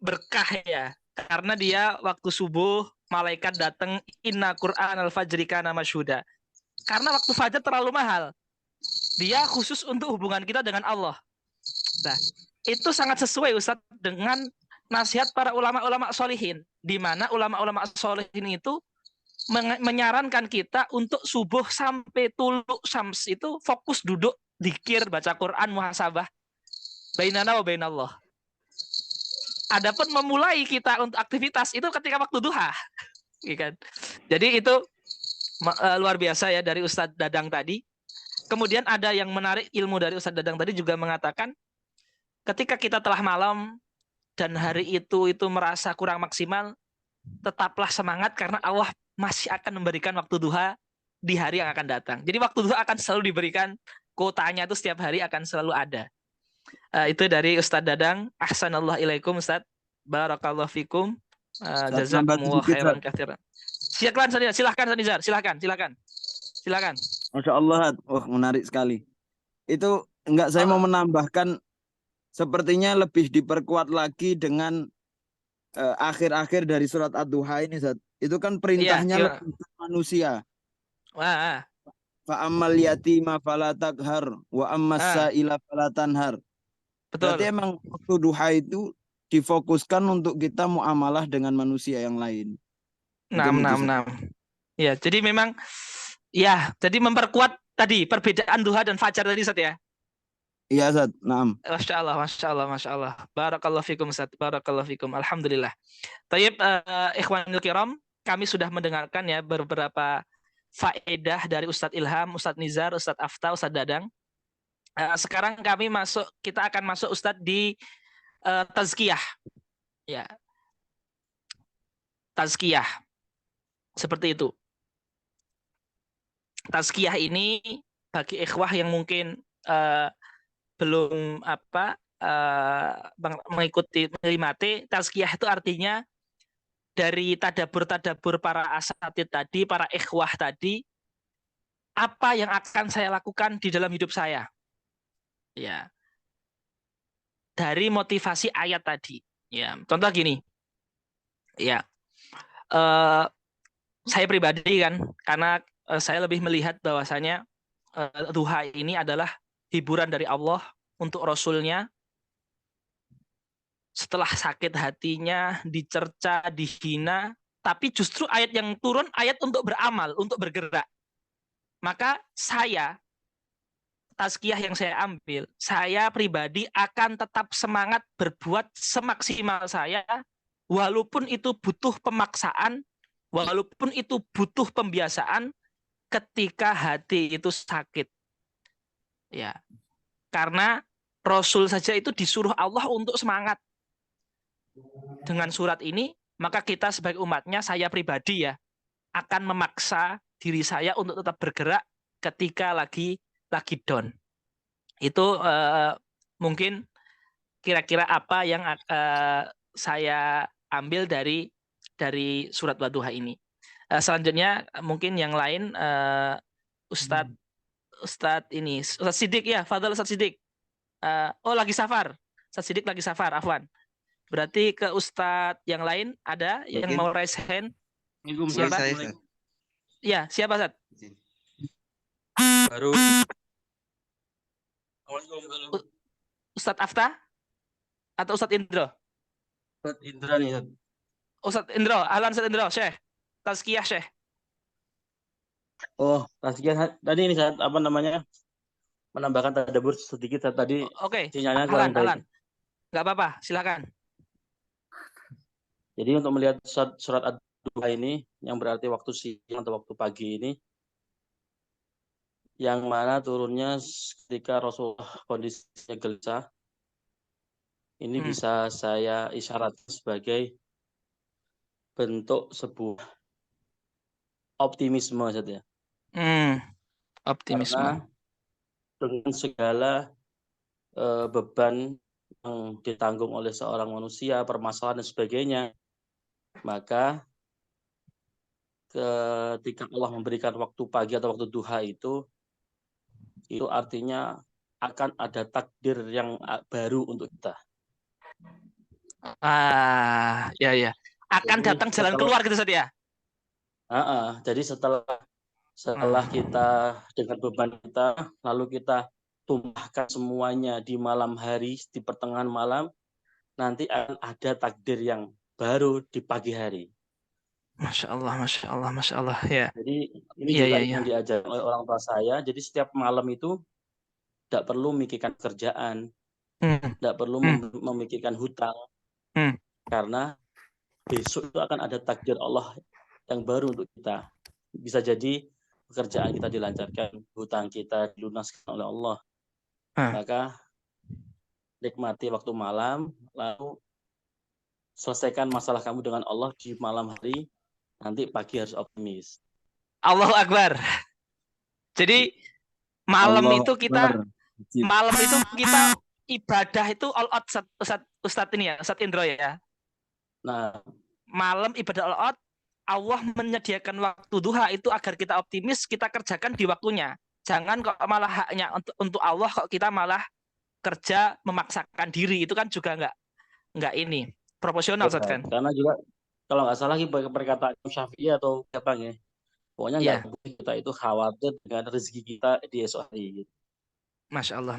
berkah ya, karena dia waktu subuh malaikat datang, inna Qur'an al-fajri kana masyhuda. Karena waktu fajar terlalu mahal, dia khusus untuk hubungan kita dengan Allah. Nah, itu sangat sesuai Ustadz dengan nasihat para ulama-ulama solihin, di mana ulama-ulama solihin itu menyarankan kita untuk subuh sampai tuluk syams itu fokus duduk dzikir, baca Quran, muhasabah bainana wa bainallah. Adapun memulai kita untuk aktivitas itu ketika waktu duha. Kan? Jadi itu luar biasa ya dari Ustadz Dadang tadi. Kemudian ada yang menarik ilmu dari Ustadz Dadang tadi juga mengatakan ketika kita telah malam dan hari itu merasa kurang maksimal, tetaplah semangat karena Allah masih akan memberikan waktu duha di hari yang akan datang. Jadi waktu duha akan selalu diberikan, kuotanya itu setiap hari akan selalu ada. Itu dari Ustadz Dadang. Ahsanallah ilaikum Ustadz. Barakallahu fikum. Jazakumullah khairan katsiran. Silakan Sanizar, silakan. Masya Allah, menarik sekali. Itu saya mau menambahkan, sepertinya lebih diperkuat lagi dengan akhir-akhir dari surat Ad-Duha ini, Zat. Itu kan perintahnya lebih ke manusia. Fa ammal yatima fala taghar wa ammas sa'ila fala tanhar. Berarti emang waktu duha itu difokuskan untuk kita muamalah dengan manusia yang lain. 6. Ya, jadi memang jadi memperkuat tadi perbedaan duha dan fajar tadi, Ustaz ya. Iya, Ustaz. Masya Allah. Barakallahu fikum, Ustaz. Barakallahu fikum. Alhamdulillah. Tayyib, ikhwanul kiram, kami sudah mendengarkan ya beberapa faedah dari Ustadz Ilham, Ustadz Nizar, Ustadz Afta, Ustadz Dadang. Sekarang kita akan masuk Ustadz di tazkiyah. Ya. tazkiyah. Seperti itu. Tazkiyah ini bagi ikhwah yang mungkin belum mengikuti menikmati, tazkiyah itu artinya dari tadabur para asatid tadi, para ikhwah tadi, apa yang akan saya lakukan di dalam hidup saya. Ya. Dari motivasi ayat tadi. Ya, contoh gini. Ya. Saya pribadi kan, karena saya lebih melihat bahwasanya duha ini adalah hiburan dari Allah untuk Rasulnya. Setelah sakit hatinya, dicerca, dihina, tapi justru ayat yang turun ayat untuk beramal, untuk bergerak. Maka saya, tazkiyah yang saya ambil, saya pribadi akan tetap semangat berbuat semaksimal saya, walaupun itu butuh pemaksaan, walaupun itu butuh pembiasaan, ketika hati itu sakit. Ya, karena Rasul saja itu disuruh Allah untuk semangat. Dengan surat ini, maka kita sebagai umatnya, saya pribadi ya, akan memaksa diri saya untuk tetap bergerak ketika lagi down. Itu mungkin kira-kira apa yang saya ambil dari surat Wadduha ini. Selanjutnya mungkin yang lain Ustadz Siddiq ya, Fadal Ustadz Siddiq. Lagi safar. Ustadz Siddiq lagi safar, afwan. Berarti ke Ustadz yang lain ada yang mau raise hand? Siapa? Ya, siapa Ustadz? Baru. Ustadz Afta atau Ustadz Indro? Ustadz Indra nih. Ustadz Indro, ahlan Ustadz Indro, Syekh. Tazkiyah Syekh. Tazkiyah tadi ini saat apa namanya? Menambahkan tadabbur sedikit saat tadi. Oke. Sinyalnya kurang baik. Enggak apa-apa, silakan. Jadi untuk melihat surat Ad-Duha ini yang berarti waktu siang atau waktu pagi ini, yang mana turunnya ketika Rasulullah kondisinya gelisah, ini bisa saya isyaratkan sebagai bentuk sebuah optimisme saja. Optimisme. Karena dengan segala beban yang ditanggung oleh seorang manusia, permasalahan dan sebagainya, maka ketika Allah memberikan waktu pagi atau waktu duha itu artinya akan ada takdir yang baru untuk kita. Ya. Akan jadi, datang jalan keluar gitu Ustaz ya. Jadi setelah kita dengan beban kita, lalu kita tumpahkan semuanya di malam hari, di pertengahan malam, nanti akan ada takdir yang baru di pagi hari. Masya Allah, ya. Jadi ini juga yang diajarkan oleh orang tua saya. Jadi setiap malam itu tidak perlu memikirkan kerjaan, tidak perlu memikirkan hutang, karena besok itu akan ada takdir Allah yang baru untuk kita. Bisa jadi pekerjaan kita dilancarkan, hutang kita dilunaskan oleh Allah. Maka nikmati waktu malam, lalu selesaikan masalah kamu dengan Allah di malam hari. Nanti pagi harus optimis. Allahu Akbar. Jadi malam itu kita ibadah itu all out Ustadz ini ya, Ustadz Indro ya. Nah, malam ibadah all out, Allah menyediakan waktu duha itu agar kita optimis, kita kerjakan di waktunya. Jangan kok malah haknya untuk Allah, kok kita malah kerja memaksakan diri, itu kan juga nggak ini proporsional Ustadz kan. Karena juga kalau nggak salah perkataan Syafi'i atau siapa ya, pokoknya nggak boleh kita itu khawatir dengan rezeki kita di esok hari. Masya Allah.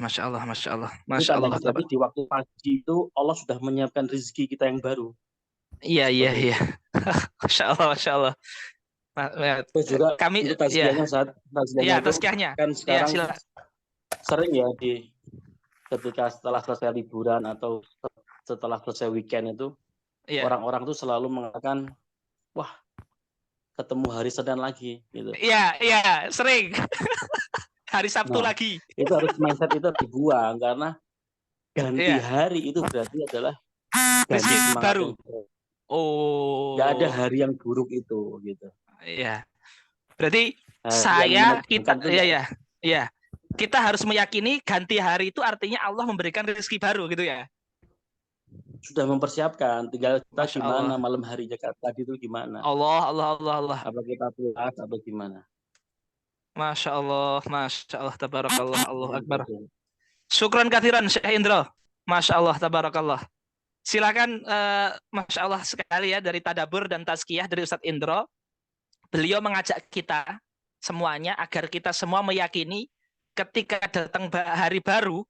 Tapi di waktu pagi itu Allah sudah menyiapkan rezeki kita yang baru. Iya. Masya Allah. Terus juga kami tazkiyahnya saat tazkiyahnya kan sekarang sering ya ketika setelah selesai liburan atau setelah selesai weekend itu orang-orang tuh selalu mengatakan, wah ketemu hari Senin lagi gitu. Iya, sering. Hari Sabtu lagi. Itu harus mindset itu dibuang, karena ganti hari itu berarti adalah ganti baru. Oh. Nggak ada hari yang buruk itu gitu. Iya. Berarti Yang kita tuh ya. Kita harus meyakini ganti hari itu artinya Allah memberikan rezeki baru gitu ya. Sudah mempersiapkan, tinggal kita Masya gimana Allah. malam hari tadi itu gimana. Allah. Apa kita puas atau gimana? Masya Allah, tabarakallah, Allahu Akbar. Syukran kathiran Syekh Indro. Masya Allah, tabarakallah. Silakan, Masya Allah sekali ya, dari tadabur dan tazkiyah dari Ustadz Indro. Beliau mengajak kita semuanya agar kita semua meyakini ketika datang hari baru,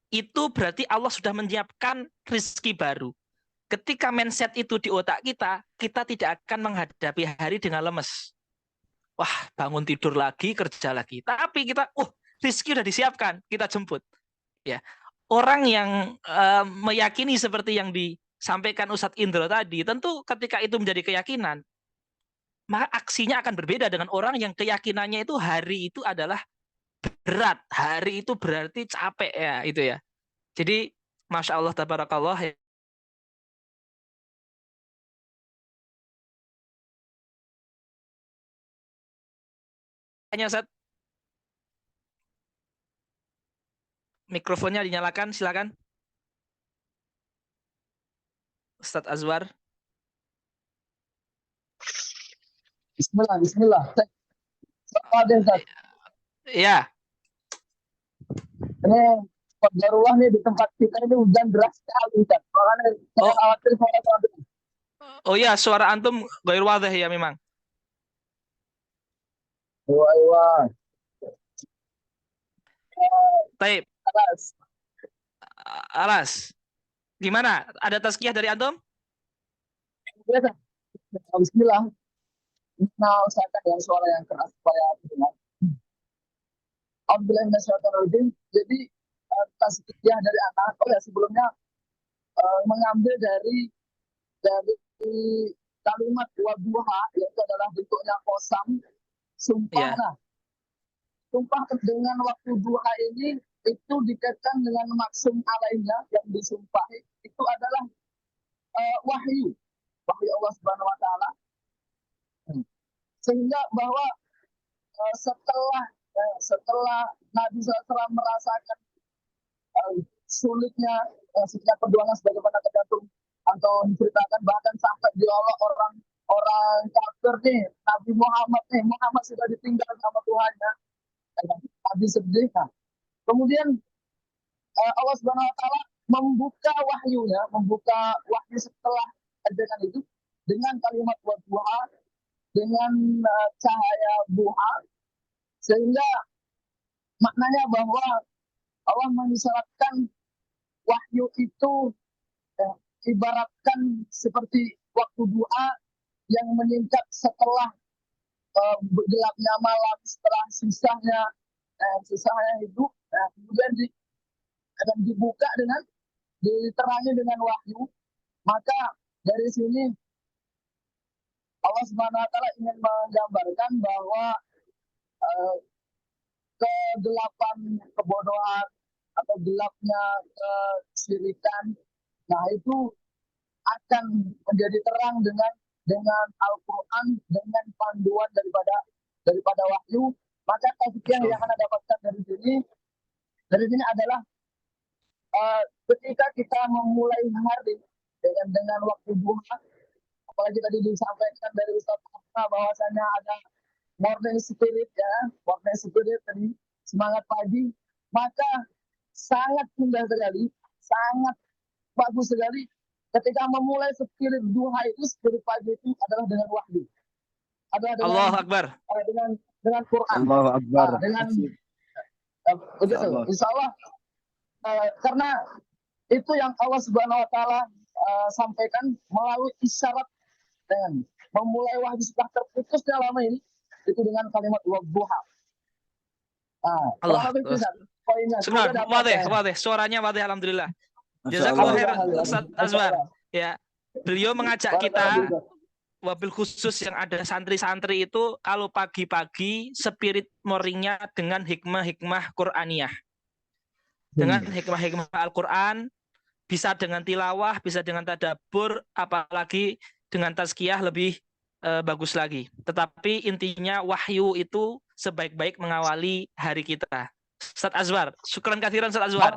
itu berarti Allah sudah menyiapkan rezeki baru. Ketika mindset itu di otak kita, kita tidak akan menghadapi hari dengan lemes. Wah, bangun tidur lagi, kerja lagi. Tapi kita, rezeki sudah disiapkan, kita jemput. Ya, orang yang meyakini seperti yang disampaikan Ustadz Indro tadi, tentu ketika itu menjadi keyakinan, maka aksinya akan berbeda dengan orang yang keyakinannya itu hari itu adalah berat, hari itu berarti capek ya, itu ya. Jadi, Masya Allah, tabarakallah. Hanya Ustaz. Mikrofonnya dinyalakan, silakan. Ustadz Azwar. Bismillah. Ya. Ini Qadarullah nih di tempat kita ini hujan deras sekali, Ustaz. Makanya saya khawatir suara. Oh iya, suara antum ghair wadhih ya memang. Wah. Taib. Alas. Gimana? Ada tazkiyah dari antum? Bismillah. Nah, usahakan dengan suara yang keras supaya terdengar. Alhamdulillah minasyaitonirrajim. Jadi tazkiyah dari anak. Oh ya, sebelumnya mengambil dari kalimat wadduha, yaitu adalah bentuknya qasam, sumpah. Nah, sumpah dengan waktu duha ini itu dikaitkan dengan maksum alainya yang disumpahi itu adalah wahyu Allah Subhanahu wa taala. Sehingga bahwa setelah Nabi SAW merasakan sulitnya setiap perjuangan sebagaimana tergantung atau diceritakan bahkan sampai diolok orang kafir nih, Muhammad sudah ditinggal sama Tuhannya, Nabi sedih. Kemudian Allah Subhanahu wa taala membuka wahyu setelah ajaran itu dengan kalimat wadduha, dengan cahaya duha, sehingga maknanya bahwa Allah mengisyaratkan wahyu itu ibaratkan seperti waktu doa yang meningkat setelah gelapnya malam, setelah susahnya hidup, kemudian akan dibuka dengan diterangi dengan wahyu. Maka dari sini Allah Subhanahu wa taala ingin menggambarkan bahwa kegelapan kebodohan atau gelapnya kesyirikan, nah itu akan menjadi terang dengan Al-Quran, dengan panduan daripada wahyu. Maka tazkiyah yang Anda dapatkan dari sini adalah ketika kita memulai hari dengan waktu duha, apalagi tadi disampaikan dari Ustaz bahwasanya ada morning spirit tadi, semangat pagi, maka sangat indah sekali, sangat bagus sekali ketika memulai spirit duha itu, spirit pagi itu adalah dengan wahyu. Allahu Akbar. Dengan Quran. Allahu Akbar. Insya Allah, karena itu yang Allah Subhanahu wa taala sampaikan melalui isyarat dengan memulai wahyu setelah terputusnya lama ini itu dengan kalimat wadduha. Allah. Wadih. Suaranya wadih, alhamdulillah. Jazakallah khair Ustaz Azwar. Ya, beliau mengajak kita, wabil khusus yang ada santri-santri itu, kalau pagi-pagi spirit morningnya dengan hikmah-hikmah Qur'aniyah. Dengan hikmah-hikmah Al-Quran, bisa dengan tilawah, bisa dengan tadabbur, apalagi dengan tazkiyah lebih bagus lagi. Tetapi intinya wahyu itu sebaik-baik mengawali hari kita. Ustaz Azwar, syukran katsiran Ustaz Azwar.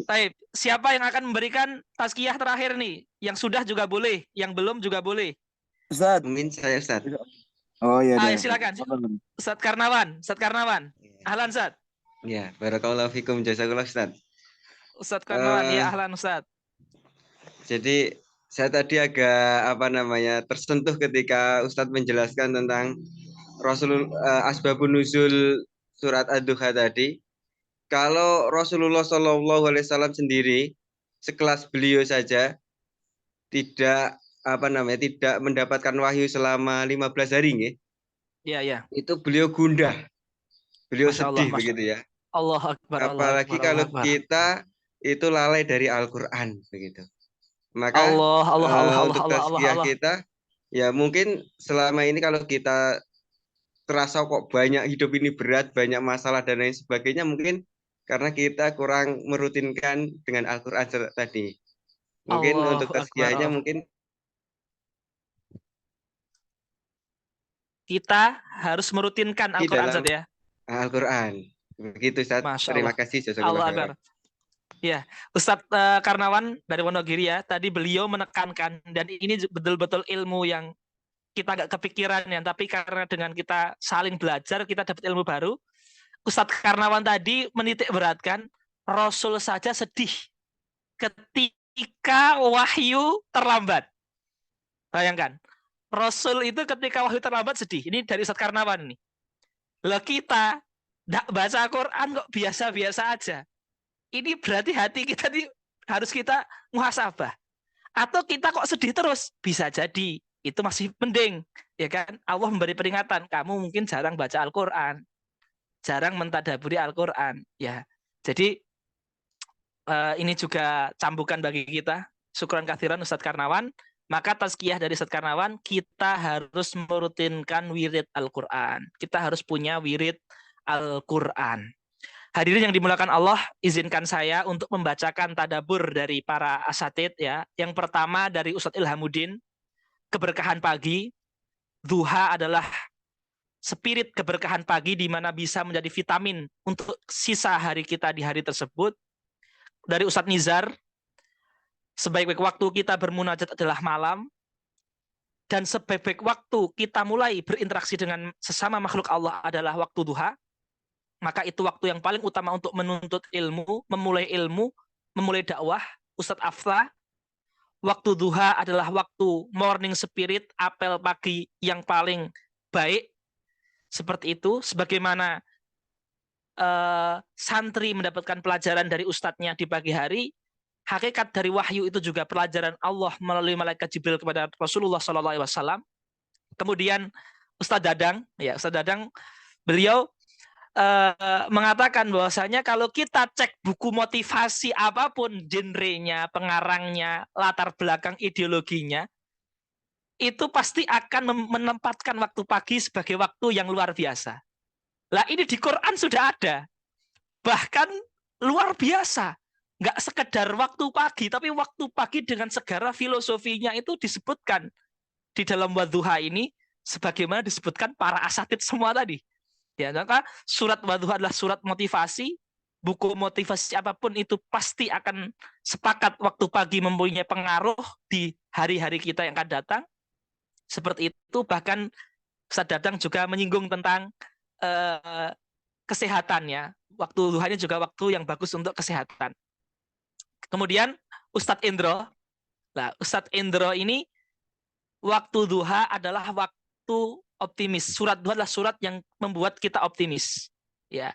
Baik, siapa yang akan memberikan tazkiyah terakhir nih? Yang sudah juga boleh, yang belum juga boleh. Ustaz. Mungkin saya, Ustaz. Oh iya. Ayo silakan. Ustaz Karnawan. Ahlan Ustaz. Ya, barakallahu fikum, jazakallah Ustaz. Ustaz Karnawan, ya ahlan Ustaz. Jadi saya tadi agak tersentuh ketika Ustadz menjelaskan tentang asbabun nuzul surat Ad-Duha tadi. Kalau Rasulullah SAW sendiri sekelas beliau saja tidak tidak mendapatkan wahyu selama 15 hari nggih. Iya. Itu beliau gundah. Beliau Masya sedih Allah, begitu ya. Allah Akbar. Apalagi kalau kita itu lalai dari Al-Qur'an begitu. Maka untuk tazkiyah kita ya mungkin selama ini kalau kita terasa kok banyak hidup ini berat, banyak masalah dan lain sebagainya, mungkin karena kita kurang merutinkan dengan Al-Qur'an tadi. Mungkin untuk tazkiyahnya mungkin kita harus merutinkan Al-Qur'an Ustaz ya. Al-Qur'an. Begitu Ustaz. Terima kasih Allah Akbar. Ya, Ustadz Karnawan dari Wonogiri ya, tadi beliau menekankan, dan ini betul-betul ilmu yang kita nggak kepikiran ya, tapi karena dengan kita saling belajar, kita dapat ilmu baru. Ustadz Karnawan tadi menitik beratkan, Rasul saja sedih ketika wahyu terlambat. Bayangkan, Rasul itu ketika wahyu terlambat sedih. Ini dari Ustadz Karnawan nih. Lah kita nggak baca Quran kok biasa-biasa aja. Ini berarti hati kita harus kita muhasabah. Atau kita kok sedih terus? Bisa jadi. Itu masih mending, ya kan? Allah memberi peringatan, kamu mungkin jarang baca Al-Qur'an, jarang mentadaburi Al-Qur'an, ya. Jadi ini juga cambukan bagi kita. Syukran katsiran Ustadz Karnawan. Maka tazkiyah dari Ustadz Karnawan, kita harus merutinkan wirid Al-Qur'an. Kita harus punya wirid Al-Qur'an. Hadirin yang dimuliakan Allah, izinkan saya untuk membacakan tadabur dari para asatid ya. Yang pertama dari Ustadz Ilhamuddin, keberkahan pagi. Duha adalah spirit keberkahan pagi di mana bisa menjadi vitamin untuk sisa hari kita di hari tersebut. Dari Ustadz Nizar, sebaik-baik waktu kita bermunajat adalah malam, dan sebaik-baik waktu kita mulai berinteraksi dengan sesama makhluk Allah adalah waktu duha. Maka itu waktu yang paling utama untuk menuntut ilmu, memulai dakwah. Ustadz Afla, waktu duha adalah waktu morning spirit, apel pagi yang paling baik. Seperti itu, sebagaimana santri mendapatkan pelajaran dari ustadznya di pagi hari, hakikat dari wahyu itu juga pelajaran Allah melalui malaikat Jibril kepada Rasulullah SAW. Kemudian Ustadz Dadang, beliau mengatakan bahwasanya kalau kita cek buku motivasi apapun, genrenya, pengarangnya, latar belakang ideologinya, itu pasti akan menempatkan waktu pagi sebagai waktu yang luar biasa. Lah ini di Quran sudah ada, bahkan luar biasa. Nggak sekedar waktu pagi, tapi waktu pagi dengan segala filosofinya itu disebutkan di dalam Wadduha ini, sebagaimana disebutkan para asatid semua tadi. Ya, maka surat Wadduha adalah surat motivasi. Buku motivasi apapun itu pasti akan sepakat waktu pagi mempunyai pengaruh di hari-hari kita yang akan datang. Seperti itu, bahkan Ustadz Dadang juga menyinggung tentang kesehatannya. Waktu duhanya juga waktu yang bagus untuk kesehatan. Kemudian Ustadz Indro. Nah, Ustadz Indro ini waktu duha adalah waktu optimis. Surat duha adalah surat yang membuat kita optimis. Ya,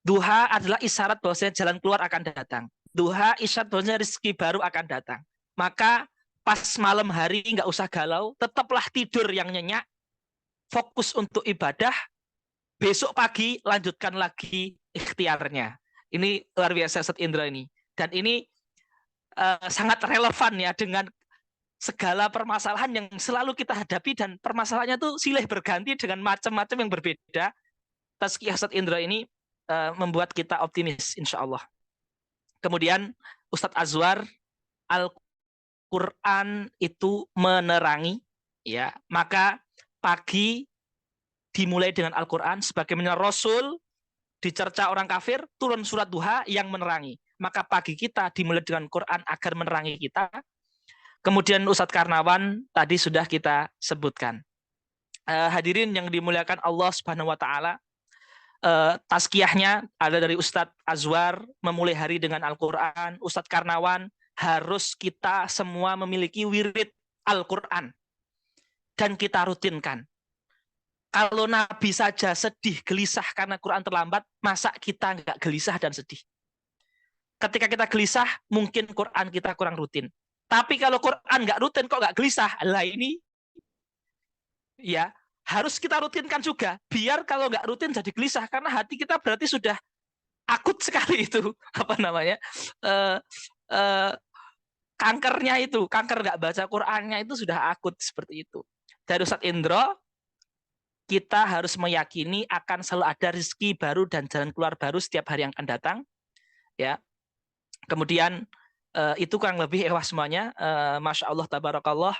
duha adalah isyarat bahwasanya jalan keluar akan datang. Duha isyarat bahwasanya rezeki baru akan datang. Maka pas malam hari nggak usah galau, tetaplah tidur yang nyenyak, fokus untuk ibadah. Besok pagi lanjutkan lagi ikhtiarnya. Ini luar biasa Ustadz Indra ini. Dan ini sangat relevan ya dengan segala permasalahan yang selalu kita hadapi, dan permasalahannya itu silih berganti dengan macam-macam yang berbeda. Tazkiyah Ustadz Indra ini membuat kita optimis insya Allah. Kemudian Ustadz Azwar Quran itu menerangi, ya, maka pagi dimulai dengan Al-Quran, sebagaimana Rasul dicerca orang kafir, turun surat duha yang menerangi. Maka pagi kita dimulai dengan Quran agar menerangi kita. Kemudian Ustadz Karnawan tadi sudah kita sebutkan. Hadirin yang dimuliakan Allah Subhanahu wa taala, tazkiyahnya ada dari Ustadz Azwar, memulai hari dengan Al-Quran. Ustadz Karnawan, harus kita semua memiliki wirid Al-Quran dan kita rutinkan. Kalau Nabi saja sedih, gelisah karena Quran terlambat, masa kita nggak gelisah dan sedih? Ketika kita gelisah, mungkin Quran kita kurang rutin. Tapi kalau Quran nggak rutin, kok nggak gelisah? Lah ini, ya harus kita rutinkan juga. Biar kalau nggak rutin jadi gelisah, karena hati kita berarti sudah akut sekali itu, apa namanya, kankernya itu, kanker nggak baca Qurannya itu sudah akut seperti itu. Dari Ustadz Indro, kita harus meyakini akan selalu ada rezeki baru dan jalan keluar baru setiap hari yang akan datang. Ya, kemudian itu kurang lebih semuanya. Masya Allah, tabarakallah.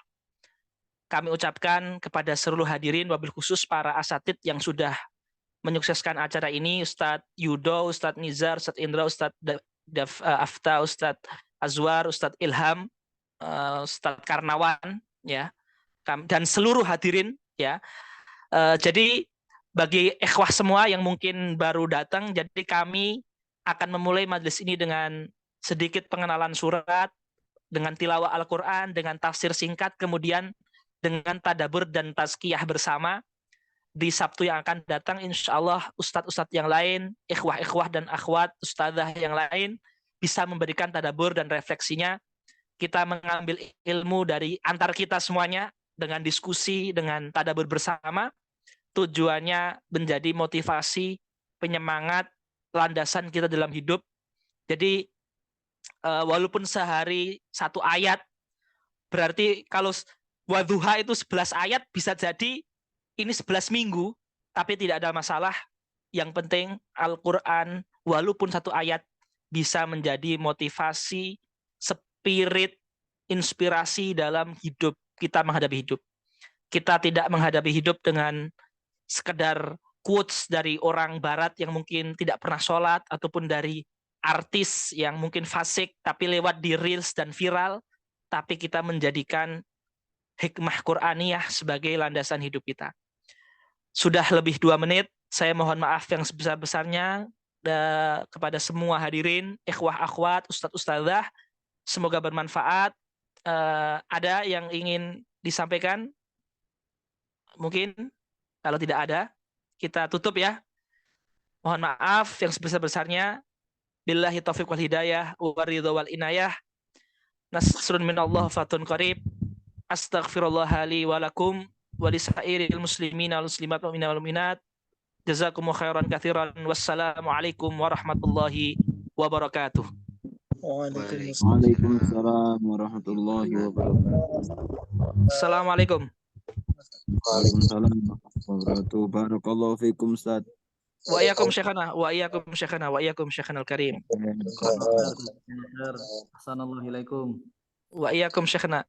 Kami ucapkan kepada seluruh hadirin, wabil khusus para asatid yang sudah menyukseskan acara ini, Ustadz Yudo, Ustadz Nizar, Ustadz Indra, Ustadz Afta, Ustadz Azwar, Ustadz Ilham, Ustadz Karnawan, ya, dan seluruh hadirin, ya. Jadi bagi ikhwah semua yang mungkin baru datang, jadi kami akan memulai majelis ini dengan sedikit pengenalan surat, dengan tilawah Al-Quran, dengan tafsir singkat, kemudian dengan tadabur dan tazkiyah bersama. Di Sabtu yang akan datang, insya Allah ustadz-ustadz yang lain, ikhwah-ikhwah dan akhwat, ustadzah yang lain bisa memberikan tadabur dan refleksinya. Kita mengambil ilmu dari antar kita semuanya dengan diskusi, dengan tadabur bersama. Tujuannya menjadi motivasi, penyemangat, landasan kita dalam hidup. Jadi walaupun sehari satu ayat, berarti kalau wadduha itu 11 ayat, bisa jadi ini 11 minggu, tapi tidak ada masalah. Yang penting Al-Quran, walaupun satu ayat, bisa menjadi motivasi, spirit, inspirasi dalam hidup kita menghadapi hidup. Kita tidak menghadapi hidup dengan sekedar quotes dari orang barat yang mungkin tidak pernah sholat, ataupun dari artis yang mungkin fasik, tapi lewat di reels dan viral, tapi kita menjadikan hikmah Qur'aniyah sebagai landasan hidup kita. Sudah lebih 2 menit, saya mohon maaf yang sebesar-besarnya kepada semua hadirin, ikhwah akhwat, ustadz ustadzah, semoga bermanfaat. Ada yang ingin disampaikan? Mungkin kalau tidak ada, kita tutup ya. Mohon maaf yang sebesar-besarnya. Billahi taufiq wal hidayah wa ridha wal inayah. Nasrun minallah fatun qarib. Astaghfirullah li wa lakum wa li sairil muslimin wal muslimat wa minal mu'minat. Jazakumullahu khairan katsiran. Wassalamualaikum warahmatullahi wabarakatuh. Waalaikumsalam warahmatullahi wabarakatuh. Assalamualaikum. Waalaikumsalam warahmatullahi wabarakatuh. Barakallahu fikum Ustaz. Wa iyyakum syekhana, wa iyyakum syekhana, wa iyyakum syekhanal karim. Assalamualaikum. Wa iyyakum syekhana.